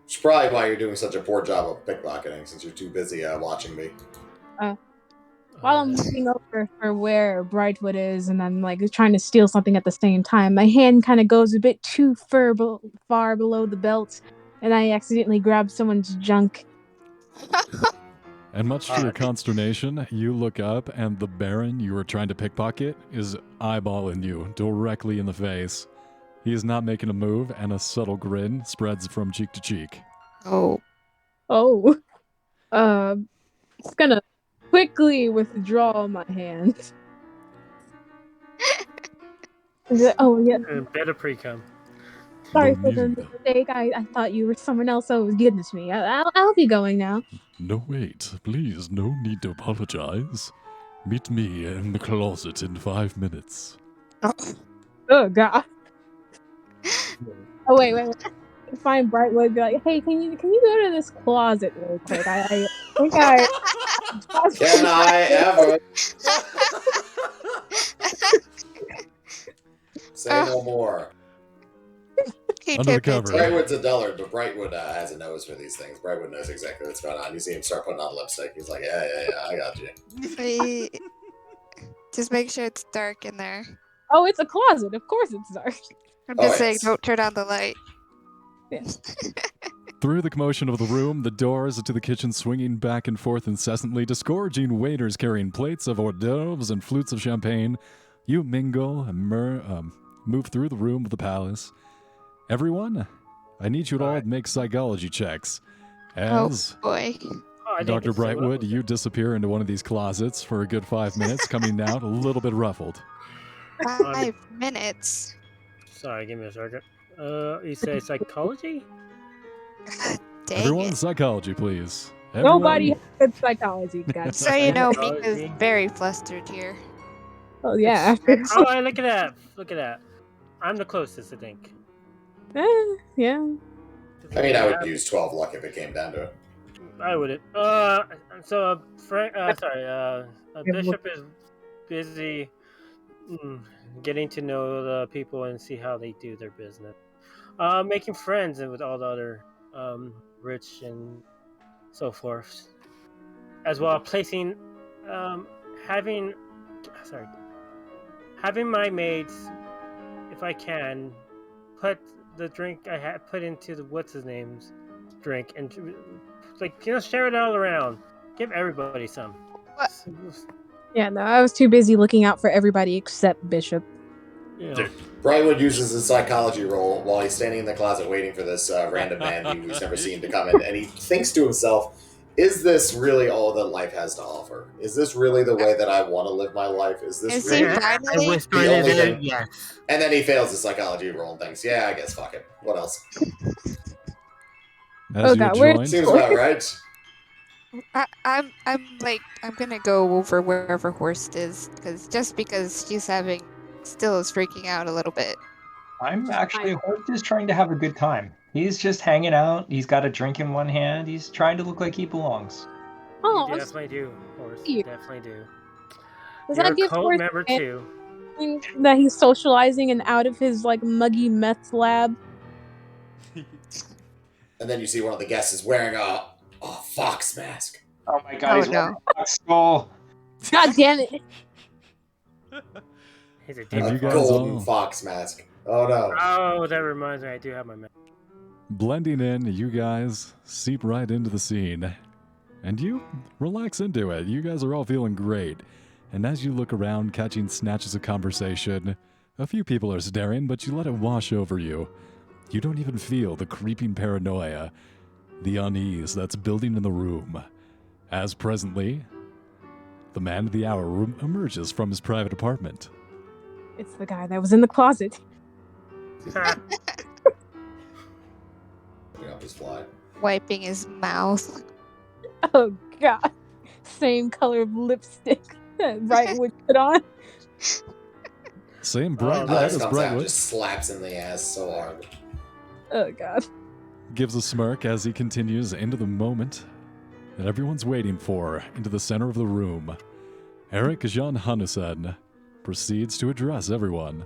It's probably why you're doing such a poor job of pickpocketing, since you're too busy watching me. While I'm looking over for where Brightwood is, and I'm like trying to steal something at the same time, my hand kind of goes a bit too far below the belt, and I accidentally grab someone's junk. And much to your consternation, you look up and the Baron you were trying to pickpocket is eyeballing you directly in the face. He is not making a move, and a subtle grin spreads from cheek to cheek. Oh. It's gonna quickly withdraw my hand. Oh, yeah. Better pre-cum. Sorry No for the need. mistake. I thought you were someone else. Oh, goodness me. I'll be going now. No, wait. Please, no need to apologize. Meet me in the closet in 5 minutes. Oh, God. Oh, wait. Find Brightwood and be like, hey, can you go to this closet real quick? I think I... Can I ever say no more? He Under the tip it cover. too. Brightwood's a dullard, but Brightwood has a nose for these things. Brightwood knows exactly what's going on. You see him start putting on lipstick. He's like, yeah, I got you. Just make sure it's dark in there. Oh, it's a closet. Of course it's dark. I'm Oh, just saying, yes. don't turn on the light. Through the commotion of the room, the doors to the kitchen swinging back and forth incessantly, disgorging waiters carrying plates of hors d'oeuvres and flutes of champagne, you mingle and move through the room of the palace. Everyone, I need you to all make psychology checks. As Boy. Dr. Brightwood, you disappear into one of these closets for a good 5 minutes, coming out a little bit ruffled. 5 minutes. Sorry, give me a second. You say psychology? Dang Everyone, it. psychology, please. Nobody Everyone. has good psychology, guys. So you know, Psychology. Mika's very flustered here. Oh, yeah. Oh, look at that! Look at that! I'm the closest, I think. Yeah. I mean, I would use 12 luck if it came down to it. I wouldn't. So Frank, Bishop is busy getting to know the people and see how they do their business. Making friends and with all the other rich and so forth, as well placing, having my maids, if I can, put the drink I had put into the what's his name's drink and share it all around, give everybody some. What? Yeah, no, I was too busy looking out for everybody except Bishop. Yeah. Brightwood uses his psychology roll while he's standing in the closet waiting for this random man who's never seen to come in, and he thinks to himself, is this really all that life has to offer? Is this really the way that I want to live my life? Is this Is he really finally? the only thing? Yes. And then he fails his psychology roll and thinks, yeah, I guess fuck it. What else? As you God, join, Seems about right. I'm gonna go over wherever Horst is, because she's still is freaking out a little bit. I'm actually, Horst is trying to have a good time. He's just hanging out. He's got a drink in one hand. He's trying to look like he belongs. Oh, You definitely do, Horst. you. You definitely do. Does You're that a give cult Horst member a too. feeling that he's socializing and out of his muggy meth lab? And then you see one of the guests is wearing a fox mask. Oh my god, Oh, he's no. wearing a skull. God damn it! He's a And demon. you guys golden all- fox mask. Oh no. Oh, that reminds me, I do have my mask. blending in, you guys seep right into the scene. And you relax into it. You guys are all feeling great. And as you look around, catching snatches of conversation, a few people are staring, but you let it wash over you. You don't even feel the creeping paranoia, the unease that's building in the room. As presently, the man of the hour emerges from his private apartment. It's the guy that was in the closet. Putting up his fly. Wiping his mouth. Oh god. Same color of lipstick that Brightwood put on. Same bright red Alex as comes out and Brightwood. just slaps him in the ass so hard. Oh god. Gives a smirk as he continues into the moment that everyone's waiting for, into the center of the room. Eric Jean Hanussen proceeds to address everyone.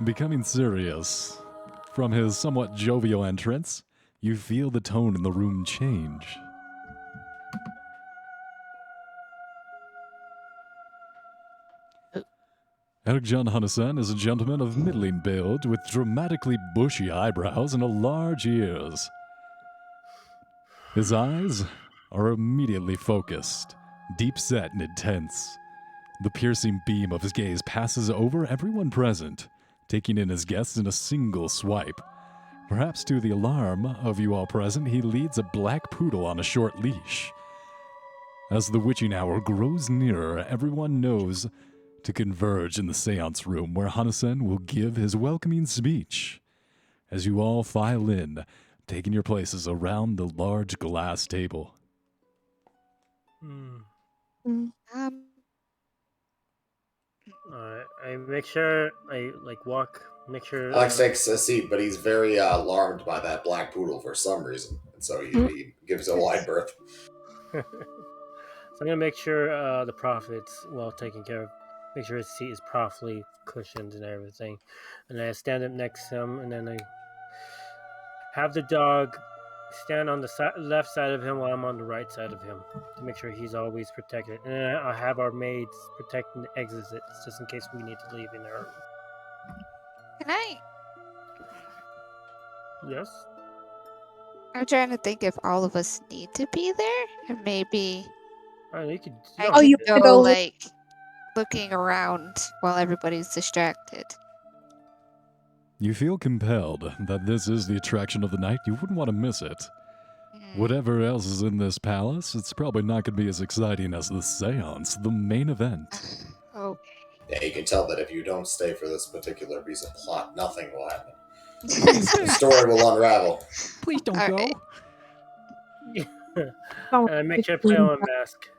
Becoming serious. From his somewhat jovial entrance, you feel the tone in the room change. Erkjan Hansen is a gentleman of middling build with dramatically bushy eyebrows and large ears. His eyes are immediately focused, deep-set and intense. The piercing beam of his gaze passes over everyone present, taking in his guests in a single swipe. Perhaps to the alarm of you all present, he leads a black poodle on a short leash. As the witching hour grows nearer, everyone knows to converge in the séance room where Hansen will give his welcoming speech. As you all file in, taking your places around the large glass table. I make sure I walk. Make sure. Alex takes a seat, but he's very alarmed by that black poodle for some reason, and so he gives a wide berth. So I'm gonna make sure the prophet's well taken care of. Make sure his seat is properly cushioned and everything. And I stand up next to him, and then I have the dog stand on the left side of him while I'm on the right side of him to make sure he's always protected. And then I have our maids protecting the exits just in case we need to leave in there. Can I? Yes? I'm trying to think if all of us need to be there, or maybe You could. I Oh, you could have to go go like looking around while everybody's distracted. You feel compelled that this is the attraction of the night. You wouldn't want to miss it. Whatever else is in this palace, it's probably not going to be as exciting as the seance, the main event. Oh. Yeah, you can tell that if you don't stay for this particular piece of plot, nothing will happen. The story will unravel. Please don't All go. right. And I make sure to put on a mask.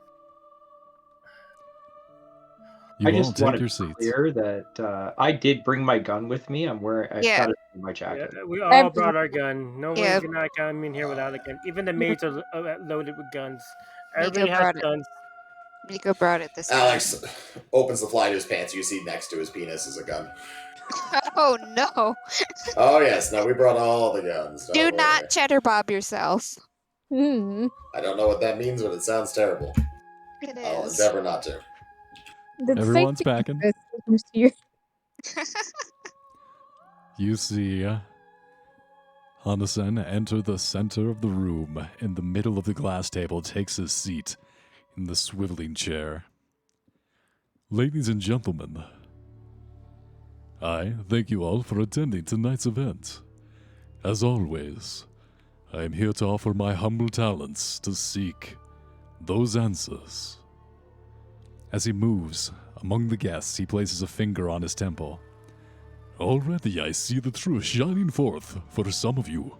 You I all just take want to your be seats. clear that I did bring my gun with me. I Yeah. got it in my jacket. Yeah, we all brought our gun. No Yeah. one's gonna come in here without a gun. Even the maids are loaded with guns. Everybody Miko has brought it. guns. Miko brought it this time. Alex opens the fly to his pants. You see next to his penis is a gun. Oh no! Oh yes, no, we brought all the guns. Don't Do worry. not cheddar bob yourself. Hmm. I don't know what that means, but it sounds terrible. It I'll is. endeavor not to. Everyone's packing. You. You see Hansen enter the center of the room. In the middle of the glass table, takes his seat in the swiveling chair. Ladies and gentlemen, I thank you all for attending tonight's event. As always, I am here to offer my humble talents to seek those answers. As he moves among the guests, he places a finger on his temple. Already I see the truth shining forth for some of you.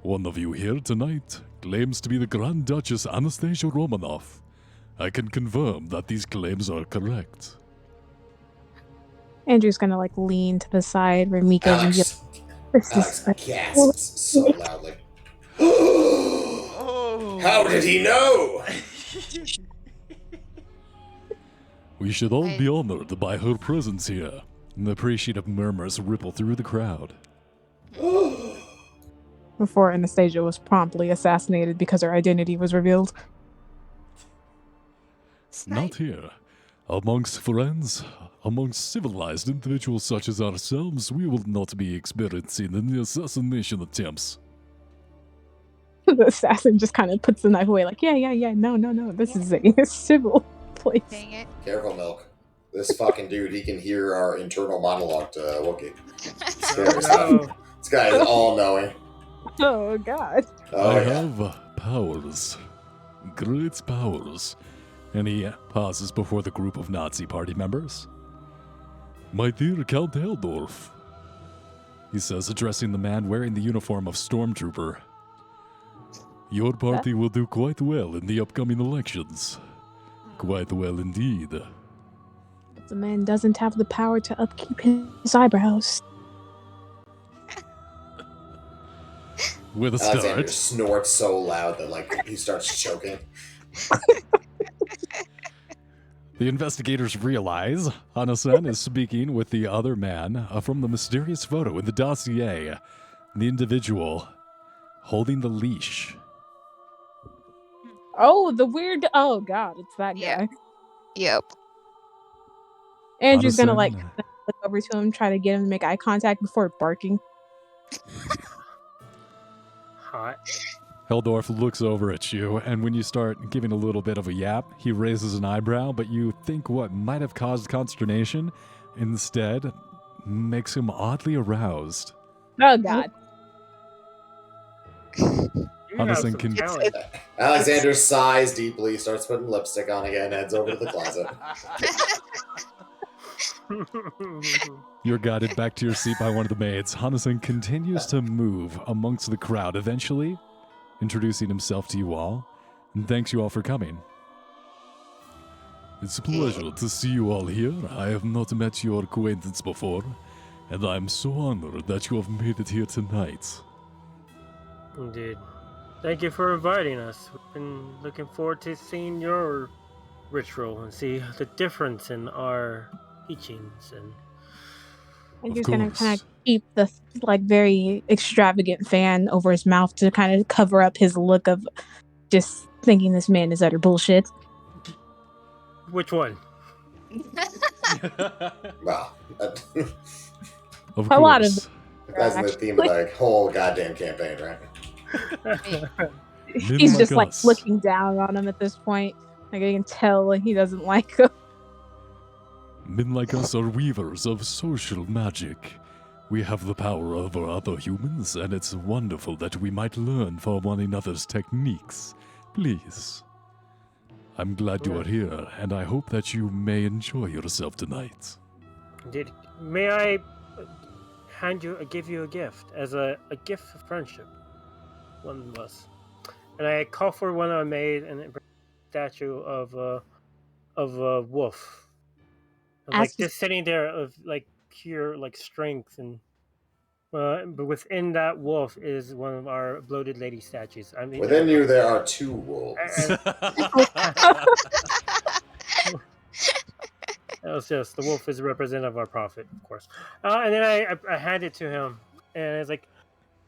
One of you here tonight claims to be the Grand Duchess Anastasia Romanov. I can confirm that these claims are correct. Andrew's gonna lean to the side where Miko's and Alex gasps so loudly. How did he know? We should all be honored by her presence here. And appreciative murmurs ripple through the crowd. before Anastasia was promptly assassinated because her identity was revealed. Not here. Amongst friends, amongst civilized individuals such as ourselves, we will not be experiencing any assassination attempts. The assassin just kind of puts the knife away, like, yeah, no, this is a civil place. Dang it. Careful, Milk. This fucking dude, he can hear our internal monologue to Wookiee. Scary stuff. This guy is all-knowing. Oh, God. Oh, I yeah. have powers. Great powers. And he pauses before the group of Nazi party members. My dear Count Heldorf, he says, addressing the man wearing the uniform of Stormtrooper. Your party will do quite well in the upcoming elections. Quite well indeed. The man doesn't have the power to upkeep his eyebrows. With a Alexander start. snorts so loud that, like, he starts choking. The investigators realize Hana-san is speaking with the other man from the mysterious photo in the dossier. The individual holding the leash. Oh, the weird. Oh God, it's that Yeah. guy. Yep. Andrew's gonna like Hana-san, look over to him, try to get him to make eye contact before barking. Hot. Heldorf looks over at you, and when you start giving a little bit of a yap, he raises an eyebrow, but you think what might have caused consternation instead makes him oddly aroused. Oh God. You have Hana-san some can- talent. Alexander sighs deeply, starts putting lipstick on again, heads over to the closet. You're guided back to your seat by one of the maids. Hana-san continues to move amongst the crowd, eventually introducing himself to you all, and thanks you all for coming. It's a pleasure to see you all here. I have not met your acquaintance before, and I'm so honored that you have made it here tonight. Indeed. Thank you for inviting us. We've been looking forward to seeing your ritual and see the difference in our teachings. And Andrew's gonna course. kind of keep the like very extravagant fan over his mouth to kind of cover up his look of just thinking this man is utter bullshit. which one? Well, Of A lot of course. that's the theme of the whole goddamn campaign, right? He's like just like us. looking down on him at this point. Like I can tell he doesn't like him. Men like us are weavers of social magic. We have the power over other humans, and it's wonderful that we might learn from one another's techniques. Please. I'm glad you are here, and I hope that you may enjoy yourself tonight. May I give you a gift as a gift of friendship? One of us. And I call for one I made, and it brings a statue of a wolf. Like just sitting there of like pure like strength and but within that wolf is one of our bloated lady statues. I mean, Within you, there are two wolves. That was just the wolf is a representative of our prophet, of course. And then I hand it to him, and it's like,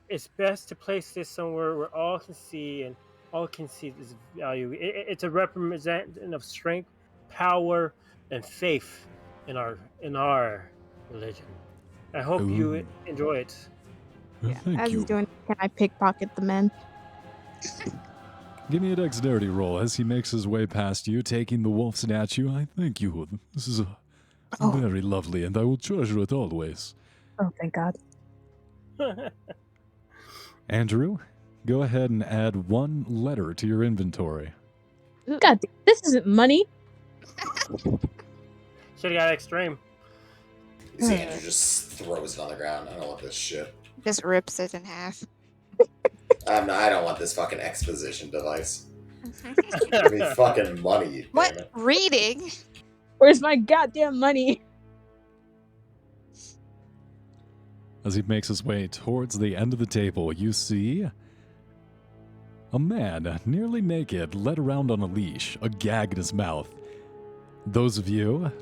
it's best to place this somewhere where all can see and all can see this value. It's a representative of strength, power, and faith in our religion. I hope you Ooh. enjoy it. Yeah. Thank As you. he's doing, can I pickpocket the men? Give me a dexterity roll as he makes his way past you, taking the wolf statue. I thank you. This is very lovely, and I will treasure it always. Oh, thank God. Andrew, go ahead and add one letter to your inventory. God, this isn't money. Should have got extreme. You see Andrew just throws it on the ground. I don't want this shit. Just rips it in half. I don't want this fucking exposition device. Give me fucking money, you damn What? it. Reading? Where's my goddamn money? As he makes his way towards the end of the table, you see a man, nearly naked, led around on a leash, a gag in his mouth. Those of you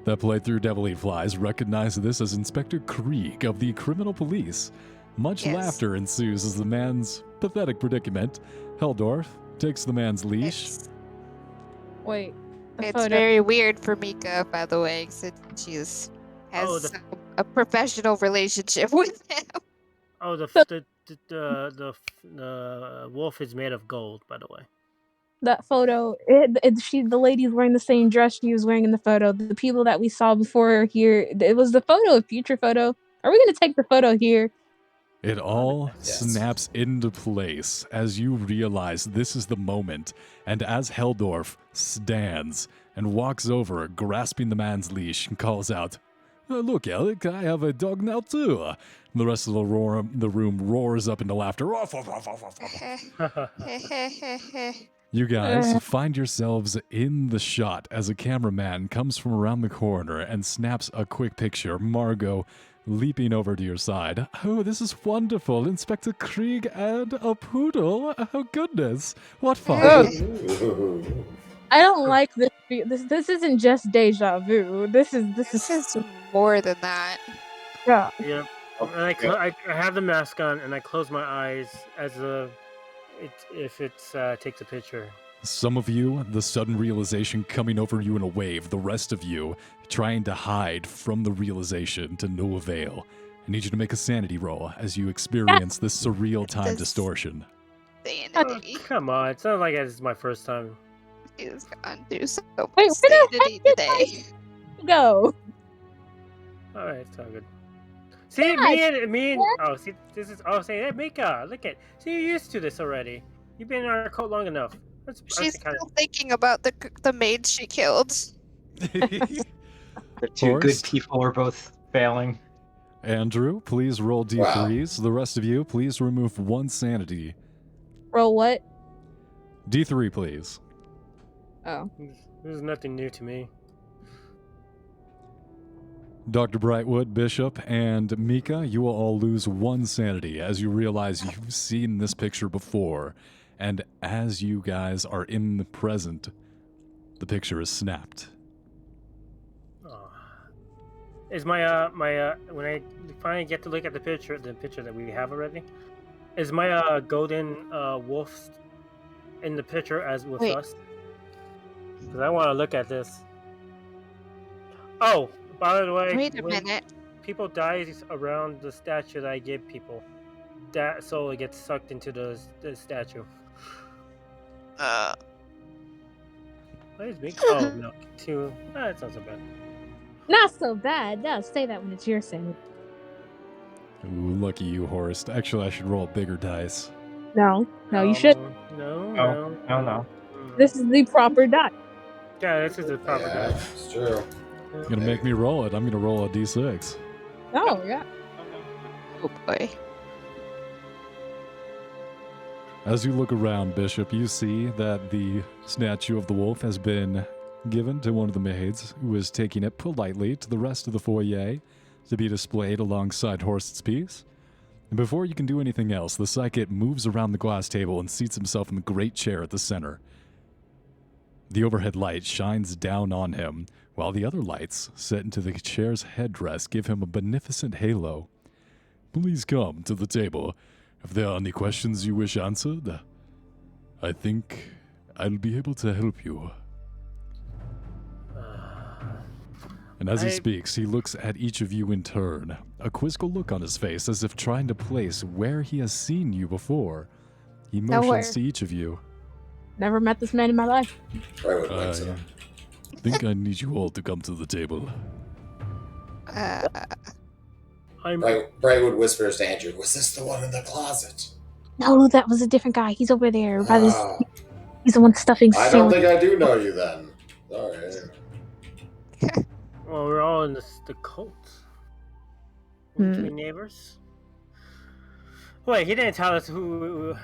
that played through Devil Eat Flies recognize this as Inspector Krieg of the Criminal Police. Much Yes. laughter ensues as the man's pathetic predicament. Heldorf takes the man's leash. Wait, the It's photo. very weird for Mika, by the way, since she's has a professional relationship with him. Oh, the wolf is made of gold, by the way. That photo. The lady's wearing the same dress she was wearing in the photo. The people that we saw before here. It was the photo, a future photo. Are we gonna take the photo here? It all Yes. snaps into place as you realize this is the moment, and as Heldorf stands and walks over, grasping the man's leash, and calls out, "Look, Alec, I have a dog now too." And the rest of the room roars up into laughter. You guys find yourselves in the shot as a cameraman comes from around the corner and snaps a quick picture. Margot leaping over to your side. "Oh, this is wonderful. Inspector Krieg and a poodle. Oh, goodness. What fun." Ooh. I don't like this. This isn't just deja vu. This is This is more than that. yeah. Yep. And I have the mask on, and I close my eyes as if it takes a picture. Some of you, the sudden realization coming over you in a wave. The rest of you, trying to hide from the realization to no avail. I need you to make a sanity roll as you experience this surreal time This- distortion. Sanity. Come on, it's not like it's my first time. He's gone through so Wait, much where the sanity heck did today. Go. All right, it's all good. See, me and oh, see, this is say, hey, Mika, look at, see, you're used to this already. You've been in our cult long enough. She's still thinking about the maid she killed. The two good Horst? people are both failing. Andrew, please roll D3s. The rest of you, please remove 1 sanity. Roll what? D3, please. Oh. This is nothing new to me. Dr. Brightwood, Bishop, and Mika, you will all lose 1 sanity as you realize you've seen this picture before. And as you guys are in the present, the picture is snapped. Oh. Is my when I finally get to look at the picture that we have already, is my golden wolf in the picture as with Wait. us? Because I want to look at this. Oh, by the way, Wait a when minute. people die around the statue that I give people, that soul gets sucked into the statue. What is me? Oh no, 2. That's not so bad. Not so bad. No, say that when it's your sanity. Ooh, lucky you, Horst. Actually, I should roll bigger dice. No, you should. No. No. This is the proper die. Yeah, this is the proper Yeah, die. it's true. You're gonna make me roll it. I'm gonna roll a D6. Oh yeah. Oh boy. As you look around, Bishop, you see that the statue of the wolf has been given to one of the maids, who is taking it politely to the rest of the foyer to be displayed alongside Horst's piece. And before you can do anything else, the psychic moves around the glass table and seats himself in the great chair at the center. The overhead light shines down on him, while the other lights, set into the chair's headdress, give him a beneficent halo. Please come to the table. If there are any questions you wish answered, I think I'll be able to help you. And as he speaks, he looks at each of you in turn, a quizzical look on his face as if trying to place where he has seen you before. He motions Nowhere. to each of you. Never met this man in my life. Brightwood wakes up. I think I need you all to come to the table. Brightwood whispers to Andrew, "Was this the one in the closet?" No, that was a different guy. He's over there by this. Ah, He's the one stuffing I don't think I do know you then. Sorry. Well, we're all in the cult. We're 2 neighbors. Wait, he didn't tell us who.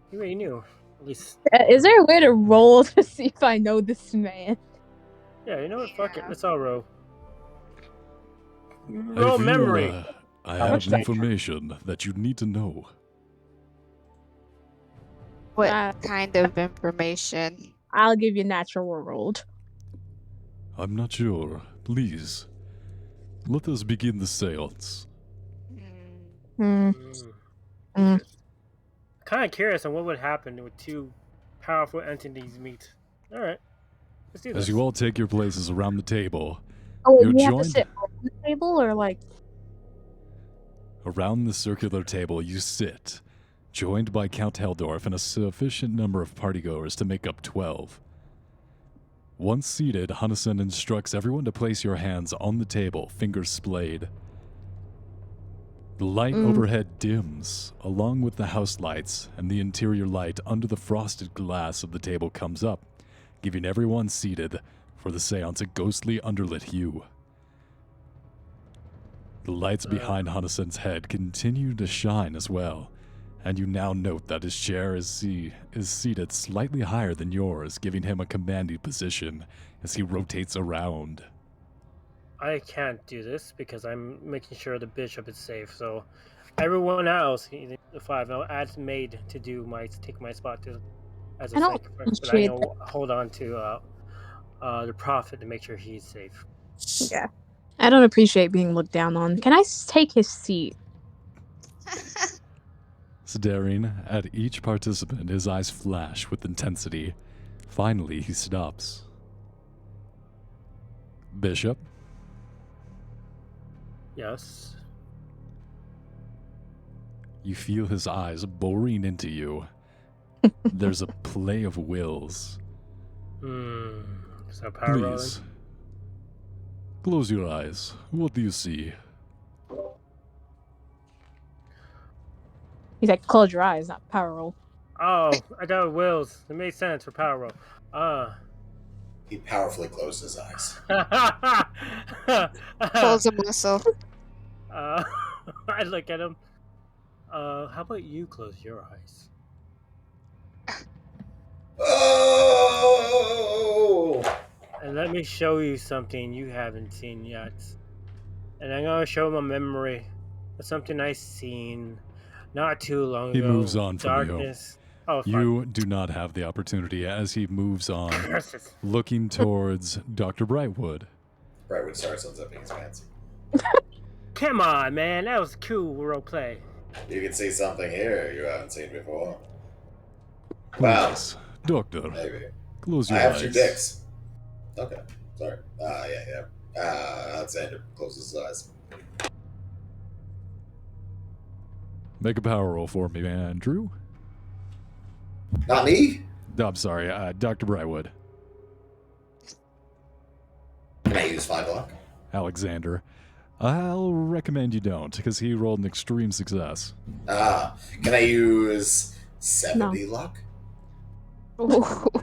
He already knew. At least. Is there a way to roll to see if I know this man? Yeah, you know what? Fuck it. Let's all roll. I Roll feel, memory. I How have much time? information that you need to know. What kind of information? I'll give you natural rolled. I'm not sure. Please, let us begin the seance. Hmm. Kind of curious on what would happen with 2 powerful entities meet. All right, let's do this. As you all take your places around the table, Oh, wait, You're we have to joined- sit on the table or like? around the circular table you sit, joined by Count Heldorf and a sufficient number of partygoers to make up 12. Once seated, Hunnison instructs everyone to place your hands on the table, fingers splayed. The light overhead dims, along with the house lights, and the interior light under the frosted glass of the table comes up, giving everyone seated for the seance a ghostly underlit hue. The lights behind Hunnison's head continue to shine as well, and you now note that his chair is seated slightly higher than yours, giving him a commanding position as he rotates around. I can't do this because I'm making sure the bishop is safe. So everyone else, the 5, I'll ask maid to take my spot too. as I a don't sacrifice, but I appreciate know hold on to the prophet to make sure he's safe. Yeah. I don't appreciate being looked down on. Can I take his seat? Staring at each participant, his eyes flash with intensity. Finally, he stops. Bishop, Yes. you feel his eyes boring into you. There's a play of wills. So power rolling. Please, close your eyes. What do you see? He's like, close your eyes, not power roll. Oh, I got wills. It made sense for power roll. He powerfully closed his eyes. Pulls a muscle. I look at him. How about you close your eyes? Oh! And let me show you something you haven't seen yet. And I'm gonna show him a memory of something I seen not too long He ago. moves on from you. Darkness. Oh, You do not have the opportunity as he moves on, Curses. looking towards Dr. Brightwood. Brightwood starts unzipping his pants. Come on, man. That was cool role play. You can see something here you haven't seen before. Wow. Please, Doctor, Maybe. close I your have eyes. 2 dicks. Okay. Sorry. Yeah. Alexander closes his eyes. Make a power roll for me, Andrew. Not me? No, I'm sorry, Dr. Brightwood. Can I use 5 luck? Alexander. I'll recommend you don't, because he rolled an extreme success. Can I use 70 luck? No.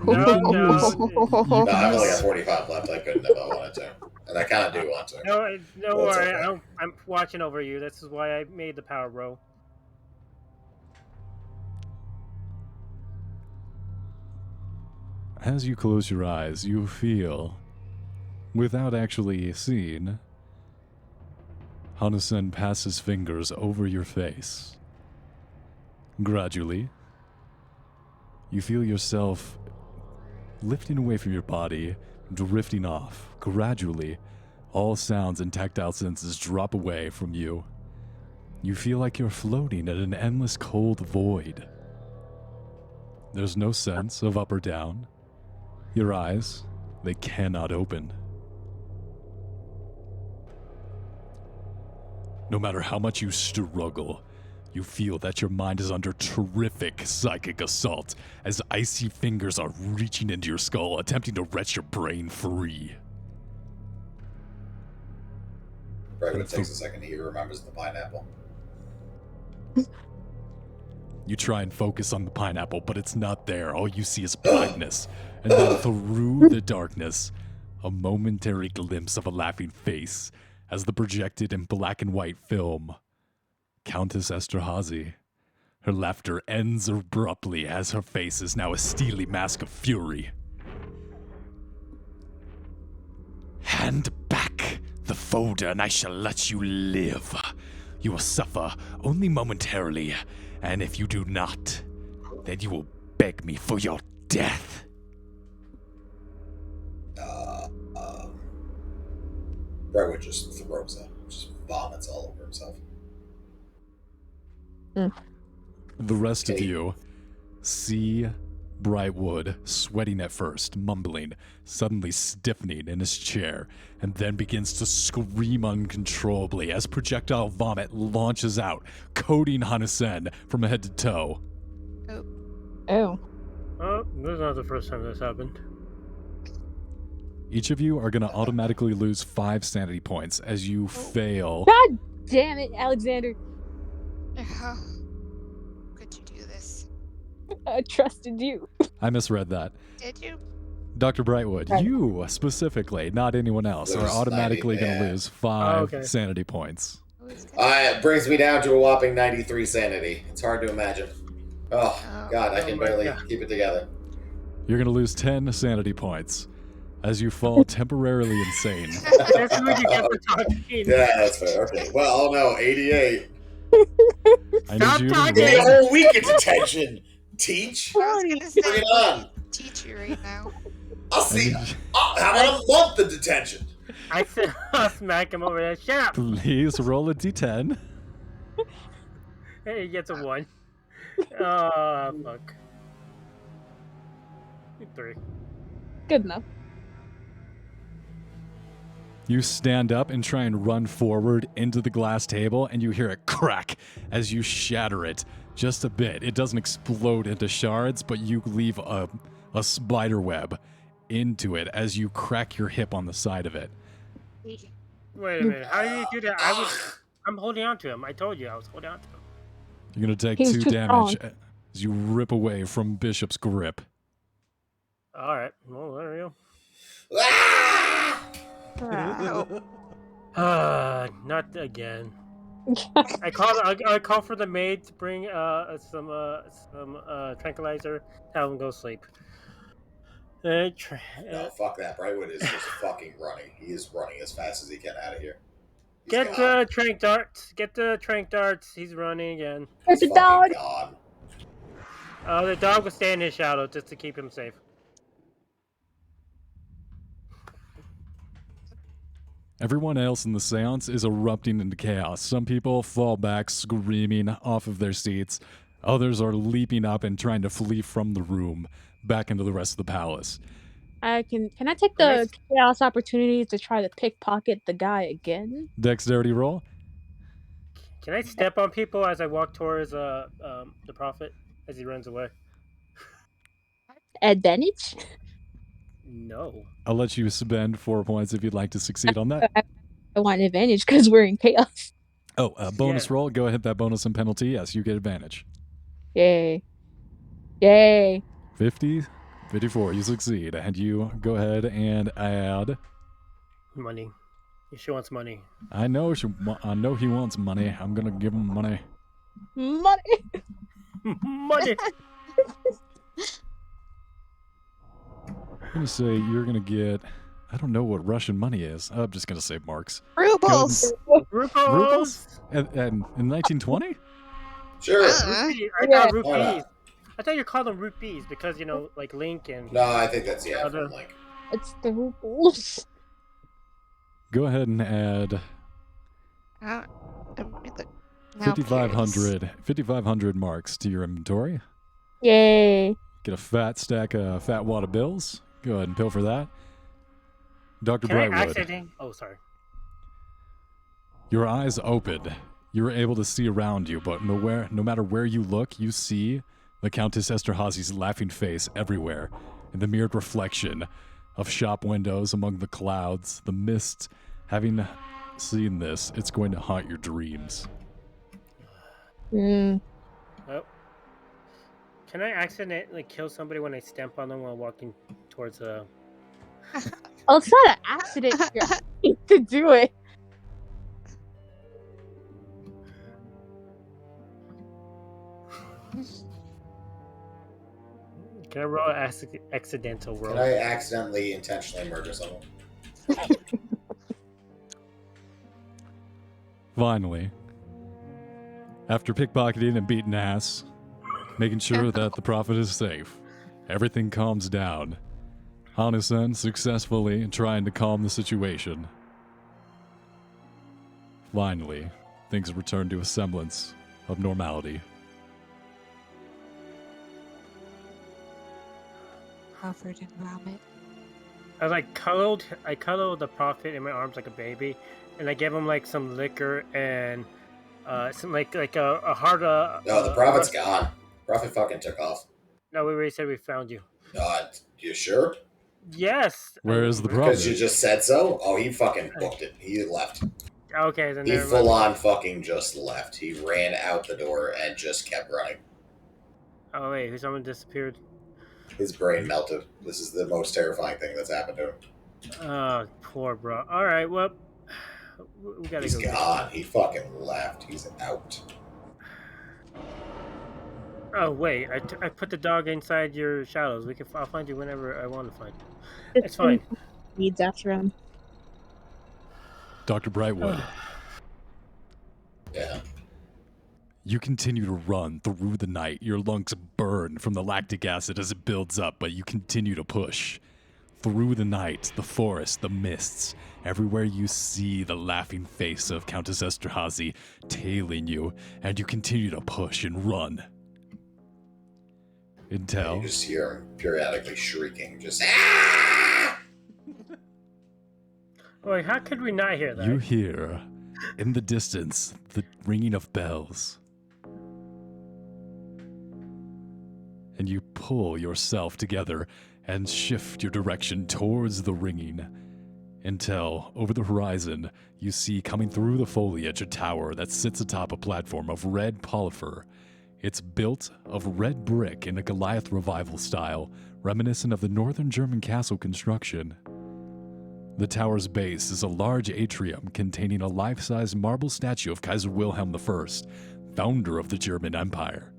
No, I've only got 45 left. I couldn't if I wanted to. And I kind of do want to. No, don't Well, it's worry. okay. I'm watching over you. This is why I made the power roll. As you close your eyes, you feel, without actually seeing, Hanasen pass his fingers over your face. Gradually, you feel yourself lifting away from your body, drifting off. Gradually, all sounds and tactile senses drop away from you. You feel like you're floating at an endless cold void. There's no sense of up or down. Your eyes, they cannot open. No matter how much you struggle, you feel that your mind is under terrific psychic assault as icy fingers are reaching into your skull, attempting to wrench your brain free. Brightwood takes a second. He remembers the pineapple. You try and focus on the pineapple, but it's not there. All you see is blackness. And then through the darkness, a momentary glimpse of a laughing face as the projected in black and white film, Countess Esterhazy. Her laughter ends abruptly as her face is now a steely mask of fury. Hand back the folder and I shall let you live. You will suffer only momentarily, and if you do not, then you will beg me for your death. Brightwood just throws up, just vomits all over himself. The rest of you see Brightwood sweating at first, mumbling, suddenly stiffening in his chair, and then begins to scream uncontrollably as projectile vomit launches out, coating Hanasen from head to toe. Oh. Oh, this is not the first time this happened. Each of you are going to automatically lose 5 sanity points as you fail. God damn it, Alexander. How could you do this? I trusted you. I misread that. Did you? Dr. Brightwood, Right. you specifically, not anyone else, are Lose automatically 90, going to yeah. lose 5 okay. sanity points. It brings me down to a whopping 93 sanity. It's hard to imagine. Oh, God, I Oh can my barely God. keep it together. You're going to lose 10 sanity points as you fall temporarily insane. That's when you get the talking. Yeah, that's fair. Okay. Well, oh no, 88. I Stop need you talking! Give me to a roll. whole week of detention. Teach? I was gonna say, Bring it on. teach you right now. I'll see. And How about a month of detention? I said I'll smack him over there. Shut up! please roll a d10. Hey, he gets a 1. Oh, fuck. 3. Good enough. You stand up and try and run forward into the glass table, and you hear a crack as you shatter it just a bit. It doesn't explode into shards, but you leave a spider web into it as you crack your hip on the side of it. Wait a minute. How did you do that? I'm holding on to him. I told you I was holding on to him. You're going to take He's 2 too damage as you rip away from Bishop's grip. Alright. Well, there we go. Ah! Not again. I call for the maid to bring some tranquilizer. Have him go sleep. No, fuck that. Brightwood is just fucking running. He is running as fast as he can out of here. Get the trank darts. Get the trank darts. He's running again. There's a dog. God. The dog will stay in his shadow just to keep him safe. Everyone else in the seance is erupting into chaos. Some people fall back screaming off of their seats. Others are leaping up and trying to flee from the room back into the rest of the palace. Can I take the chaos opportunity to try to pickpocket the guy again? Dexterity roll. Can I step on people as I walk towards the prophet as he runs away? Advantage? No. I'll let you spend 4 points if you'd like to succeed on that. I want advantage because we're in chaos. Oh, bonus roll. Go ahead, that bonus and penalty. Yes, you get advantage. Yay. Yay. 50, 54. You succeed. And you go ahead and add... Money. She wants money. I know he wants money. I'm going to give him money. Money. Money. I'm going to say you're going to get... I don't know what Russian money is. I'm just going to say marks. Rubles. Rubles? And in 1920? Sure. I thought rupees. I thought you called them rupees because, like Link and... No, I think that's, from Link. It's the rubles. Go ahead and add 5,500 marks to your inventory. Yay. Get a fat stack of fat wad of bills. Go ahead and pilfer that. Dr. Can Brightwood. Oh, sorry. Your eyes open. You're able to see around you, but no matter where you look, you see the Countess Esterhazy's laughing face everywhere, in the mirrored reflection of shop windows among the clouds, the mist. Having seen this, it's going to haunt your dreams. Oh. Can I accidentally kill somebody when I stamp on them while walking towards a... Oh, it's not an accident. You to do it. Can I roll an accidental roll? Can I accidentally, intentionally murder someone? Finally, after pickpocketing and beating ass, making sure that the prophet is safe, everything calms down. Hanasan successfully trying to calm the situation. Finally, things return to a semblance of normality. Covered in vomit. I cuddled the prophet in my arms like a baby, and I gave him like some liquor and some like a hard. No, the prophet's gone. Prophet fucking took off. No, we already said we found you. You sure? Yes. Where is the prophet? Because you just said so? Oh, he fucking booked it. He left. Okay, then he full on fucking just left. He ran out the door and just kept running. Oh wait, someone disappeared. His brain melted. This is the most terrifying thing that's happened to him. Oh, poor bro. All right, well, we gotta He's go. gone. He fucking left. He's out. Oh wait, I put the dog inside your shadows. I'll find you whenever I want to find you. It's fine. Needs after him. Dr. Brightwood. Yeah. You continue to run through the night. Your lungs burn from the lactic acid as it builds up, but you continue to push. Through the night, the forest, the mists, everywhere you see the laughing face of Countess Esterhazy tailing you, and you continue to push and run. Until... You just hear him periodically shrieking, just ah! Wait, how could we not hear that? You hear, in the distance, the ringing of bells. And you pull yourself together and shift your direction towards the ringing until, over the horizon, you see coming through the foliage a tower that sits atop a platform of red polyphor. It's built of red brick in a Goliath revival style, reminiscent of the northern German castle construction. The tower's base is a large atrium containing a life-size marble statue of Kaiser Wilhelm I, founder of the German Empire.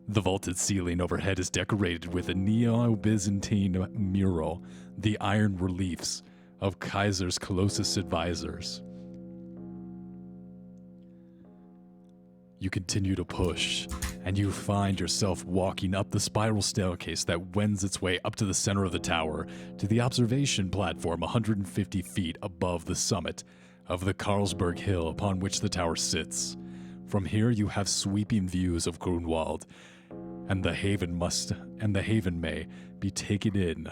The vaulted ceiling overhead is decorated with a Neo-Byzantine mural, the iron reliefs of Kaiser's closest advisors. You continue to push, and you find yourself walking up the spiral staircase that wends its way up to the center of the tower, to the observation platform 150 feet above the summit of the Carlsberg Hill upon which the tower sits. From here you have sweeping views of Grunwald, and the haven may be taken in.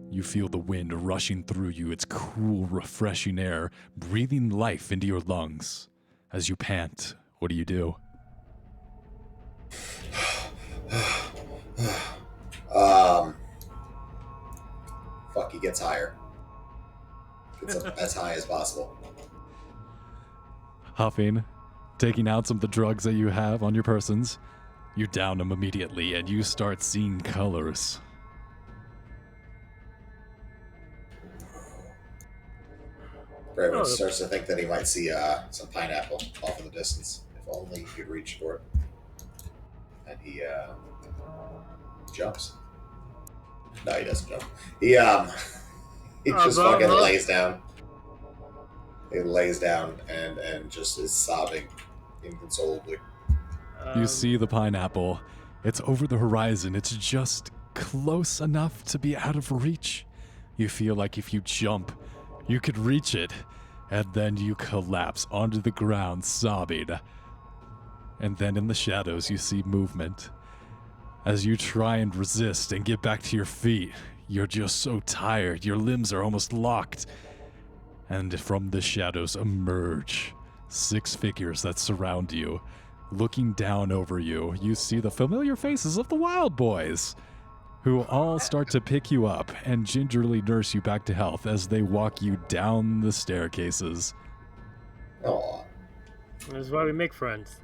You feel the wind rushing through you, its cool, refreshing air, breathing life into your lungs. As you pant, what do you do? He gets higher. Gets up as high as possible. Huffing, taking out some of the drugs that you have on your persons. You down them immediately, and you start seeing colors. Raymond starts to think that he might see some pineapple off in the distance. If only he could reach for it. And he jumps. No, he doesn't jump. He just fucking lays down. He lays down and just is sobbing inconsolably. You see the pineapple. It's over the horizon. It's just close enough to be out of reach. You feel like if you jump, you could reach it, and then you collapse onto the ground sobbing. And then in the shadows you see movement. As you try and resist and get back to your feet, you're just so tired, your limbs are almost locked. And from the shadows emerge 6 figures that surround you. Looking down over you, you see the familiar faces of the Wild Boys, who all start to pick you up and gingerly nurse you back to health as they walk you down the staircases. Oh, This is why we make friends.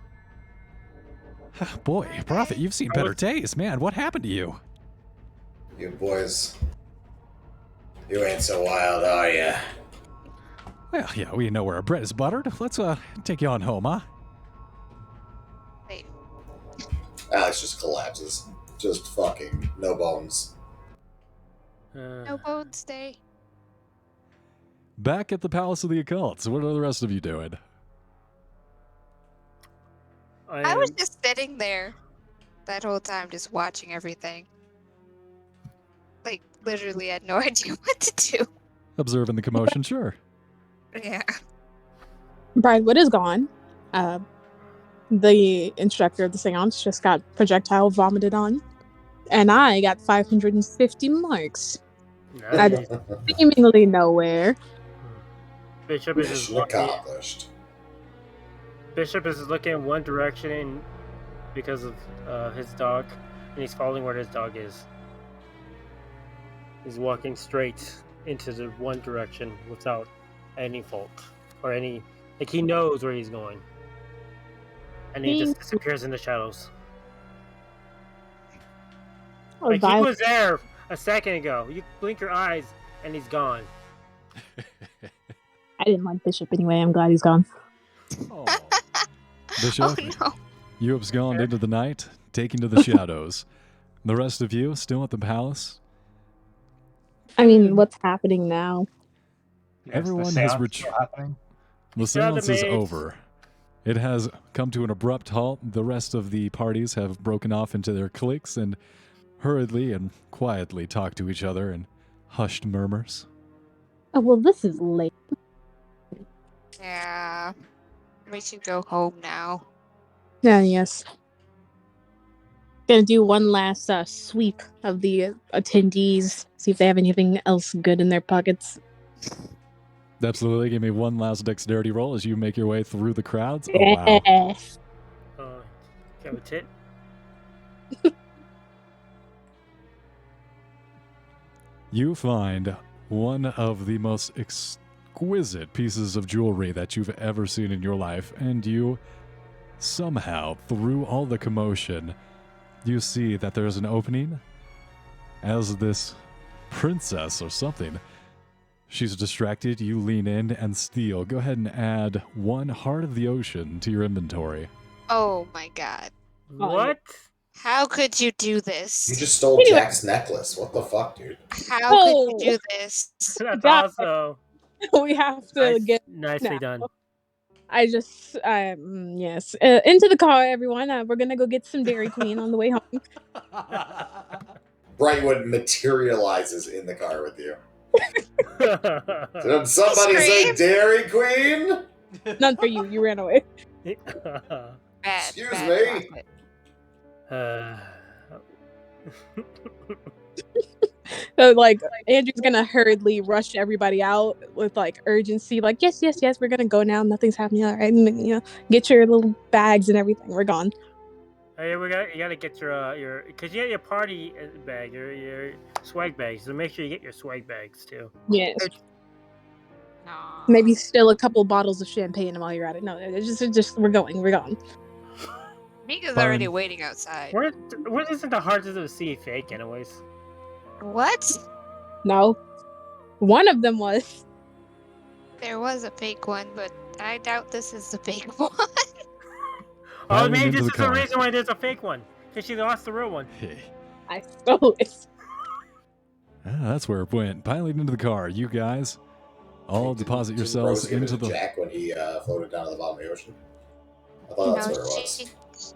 Boy, Prophet, you've seen better days. Man, what happened to you? you boys. You ain't so wild, are ya? Well, yeah, we know where our bread is buttered. Let's take you on home, huh? Wait. Alex just collapses. Just fucking no bones. No bones day. Back at the Palace of the Occult. So what are the rest of you doing? I was just sitting there that whole time, just watching everything. Like, literally had no idea what to do. Observing the commotion, sure. Yeah. Bridewood is gone. The instructor of the seance just got projectile vomited on. And I got 550 marks. Nice. Seemingly nowhere. Bishop is Mission accomplished. looking in one direction because of his dog, and he's following where his dog is. He's walking straight into the one direction without any fault or any, like, he knows where he's going, and he just disappears in the shadows. Like, he was there a second ago. You blink your eyes and he's gone. I didn't like Bishop anyway. I'm glad he's gone. Oh. Bishop, Oh no. you abscond into the night, taken to the shadows. The rest of you still at the palace? I mean, what's happening now? Everyone the has seance retreated. still happening? The seance is maids. over. It has come to an abrupt halt. The rest of the parties have broken off into their cliques and hurriedly and quietly talk to each other in hushed murmurs. Oh, well, this is late. Yeah. We should go home now. Yeah, yes. Gonna do one last sweep of the attendees, see if they have anything else good in their pockets. Absolutely. Give me one last dexterity roll as you make your way through the crowds. Oh, wow. Yes. Have a tit. You find one of the most exquisite pieces of jewelry that you've ever seen in your life, and you somehow, through all the commotion, you see that there's an opening as this princess or something. She's distracted. You lean in and steal. Go ahead and add 1 Heart of the Ocean to your inventory. Oh my god. What? How could you do this? You just stole Jack's necklace. What the fuck, dude? How could you do this? That's God. also We have to get nicely now. done. I just, yes. Into the car, everyone. We're gonna go get some Dairy Queen on the way home. Brightwood materializes in the car with you. Did somebody say Scream. Dairy Queen? None for you. You ran away. Bad, Excuse bad me. prophet. Like, Andrew's gonna hurriedly rush everybody out with like urgency. Like, yes, we're gonna go now. Nothing's happening. All right, get your little bags and everything. We're gone. Hey, you gotta get your because you have your party bag, your swag bags. So make sure you get your swag bags too. Yes. Aw. Maybe still a couple bottles of champagne while you're at it. No, it's just we're gone. Mika's Fine. already waiting outside. Where isn't the heart of the sea fake, anyways? What? No, one of them was. There was a fake one, but I doubt this is the fake one. Oh, Piling maybe into this the is the car. reason why there's a fake one. Because she lost the real one. Hey. I stole it. That's where it went. Piling into the car. You guys all deposit Didn't yourselves Rose give it into to the... Jack when he floated down to the bottom of the ocean. I thought that's No, where it was.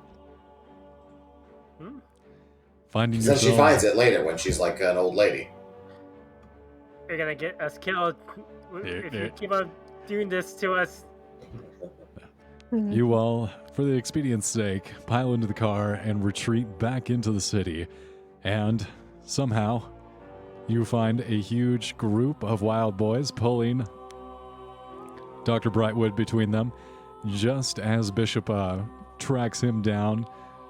Finding Then yourselves... she finds it later when she's like an old lady. You're gonna get us killed if Yeah. you keep on doing this to us. You all, for the expedience sake, pile into the car and retreat back into the city. And somehow, you find a huge group of wild boys pulling Dr. Brightwood between them. Just as Bishop tracks him down,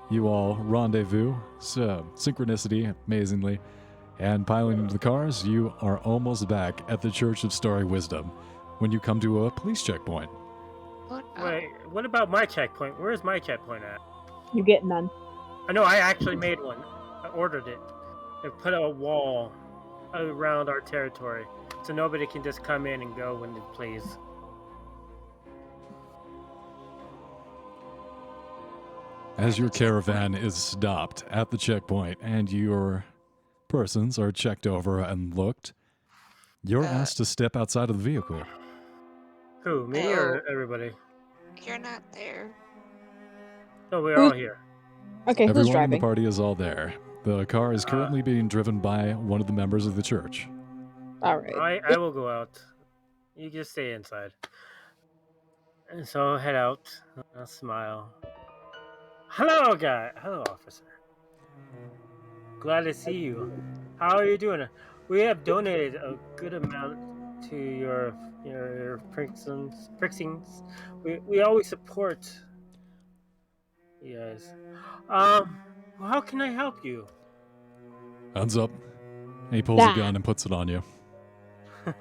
you all rendezvous. So, synchronicity, amazingly. And piling into the cars, you are almost back at the Church of Starry Wisdom when you come to a police checkpoint. What? Wait, what about my checkpoint? Where's my checkpoint at? You get none. I know I actually made one. I ordered it. They put a wall around our territory so nobody can just come in and go when they please. As your caravan is stopped at the checkpoint and your persons are checked over and looked, you're asked to step outside of the vehicle. Who, me or everybody? You're not there. No, we're all here. Okay, who's Everyone in the driving? party is all there. The car is currently being driven by one of the members of the church. All right. I will go out. You just stay inside. And so I'll head out. I'll smile. Hello, guy. Hello, officer. Glad to see you. How are you doing? We have donated a good amount to your fixings. We always support you guys. How can I help you? Hands up. And he pulls a gun and puts it on you.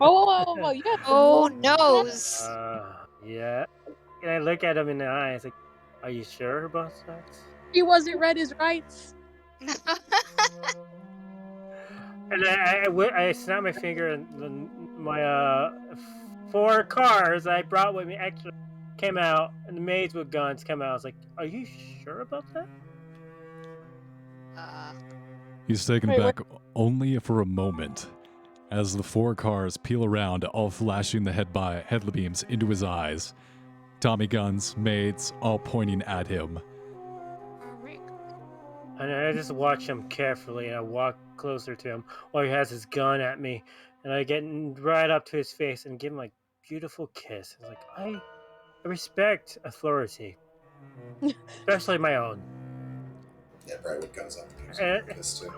Oh, you got Oh, nose. Yeah. And I look at him in the eyes like, are you sure about that? He wasn't read his rights. And I snap my finger and my 4 cars I brought with me actually came out, and the maids with guns came out. I was like, are you sure about that? He's taken back only for a moment as the 4 cars peel around, all flashing the headbeams into his eyes. Tommy guns, maids, all pointing at him. And I just watch him carefully, and I walk closer to him while he has his gun at me, and I get right up to his face and give him a beautiful kiss. It's like, I respect authority, especially my own. Yeah, Brightwood comes up And- and kiss too.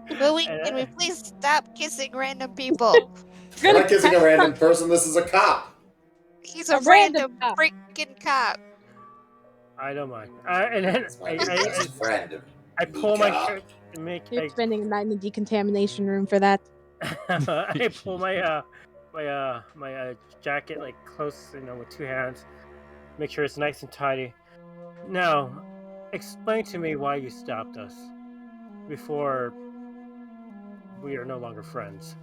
Can we please stop kissing random people? I'm not kissing a random person. This is a cop. He's a A random random cop. freaking cop. I don't mind. And then It's my best friend. I pull my cop. shirt and make You're spending a night in the decontamination room for that. I pull my jacket like close, with two hands, make sure it's nice and tidy. Now, explain to me why you stopped us before we are no longer friends.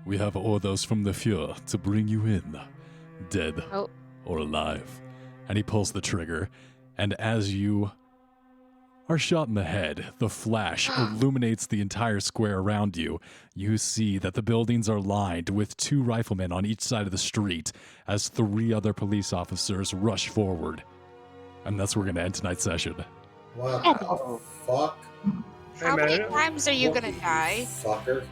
We have orders from the Fuhrer to bring you in, dead Oh. or alive. And he pulls the trigger, and as you are shot in the head, the flash illuminates the entire square around you. You see that the buildings are lined with 2 riflemen on each side of the street as 3 other police officers rush forward. And that's where we're going to end tonight's session. What the fuck? How many times are you gonna die? Fucker.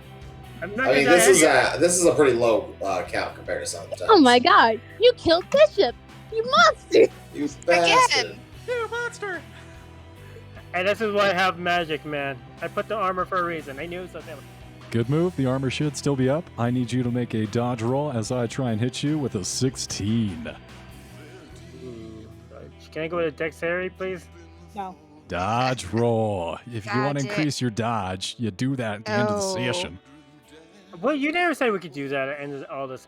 I'm not I mean, gonna this die. is a pretty low count compared to some of the times. Oh my god, you killed Bishop! You monster! You bastard. Again! You monster! And this is why I have magic, man. I put the armor for a reason. I knew something. Good move. The armor should still be up. I need you to make a dodge roll as I try and hit you with a 16. Ooh. Can I go with a dexterity, please? No. Dodge roll. If you want to Dodge it. increase your dodge, you do that at the end of the No. session. Well, you never said we could do that at the end of all this.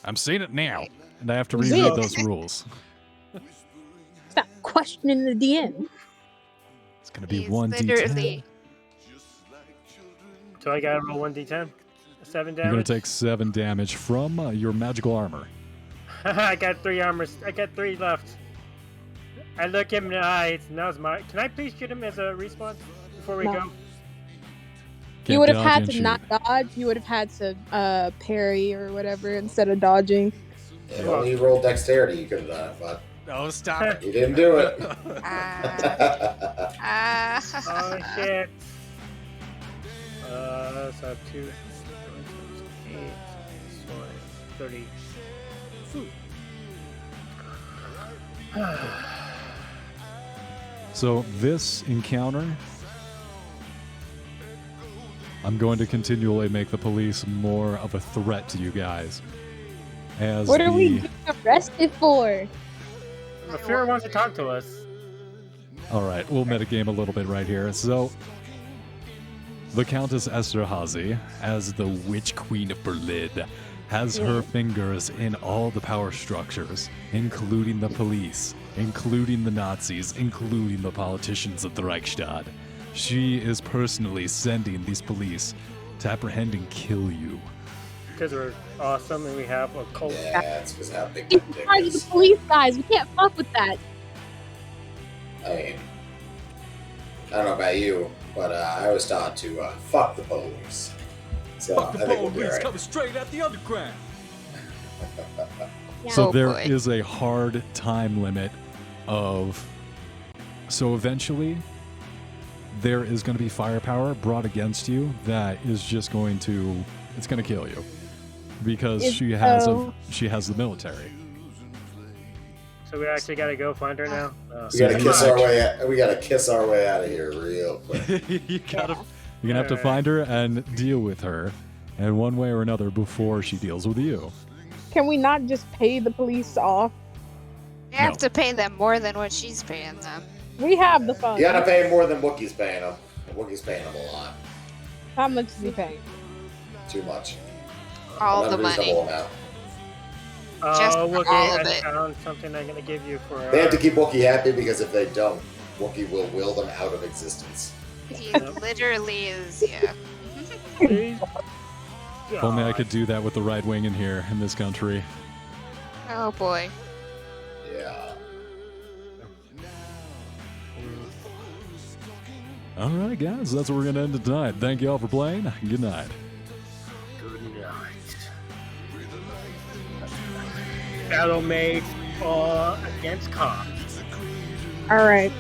I'm saying it now, and I have to Wait. reread those rules. Stop questioning the DM. It's going to be He's 1d10. literally. So I gotta roll 1d10? 7 You're going damage? to take 7 damage from your magical armor. I got 3 armors. I got 3 left. I look him in the eyes. Now's my. Can I please shoot him as a respawn before we No. go? Can't You would have dodge had and to shoot. not dodge. You would have had to parry or whatever instead of dodging. If only you rolled dexterity, you could have done it, but Oh, stop it. you didn't do it. Oh shit. So 2, 8, 30. So this encounter, I'm going to continually make the police more of a threat to you guys. As What are we the getting arrested for? The Fuhrer wants to talk to us. All right, we'll metagame a little bit right here. So, the Countess Esterhazy, as the Witch Queen of Berlin, has her fingers in all the power structures, including the police, including the Nazis, including the politicians of the Reichstag. She is personally sending these police to apprehend and kill you. Because we're awesome and we have a cult. Yeah, it's because how big He's my dick part of the is. police guys. We can't fuck with that. I mean, I don't know about you, but I was taught to fuck the police. So I think we'll be alright. coming straight at the underground. So Oh, there boy. is a hard time limit of. So eventually, there is going to be firepower brought against you that is just going to. It's going to kill you because Is- she has oh. she has the military. So we actually gotta go find her now. We gotta So kiss you- our way. We gotta kiss our way out of here real quick. you gotta, you're gonna have to find her and deal with her, in one way or another before she deals with you. Can we not just pay the police off? You have No. to pay them more than what she's paying them. We have the funds. You gotta pay more than Wookiee's paying them. Wookiee's paying them a lot. How much is he paying? Too much. All An the money. unreasonable amount. Just Oh, for Wookie, all of I it. found something I'm gonna give you for. They have to keep Wookiee happy because if they don't, Wookiee will will them out of existence. He literally is, yeah. If only I could do that with the right wing in here in this country. Oh boy. Yeah. All right, guys, that's where we're gonna end it tonight. Thank you all for playing. Good night. Good night. battle made against cops. All right.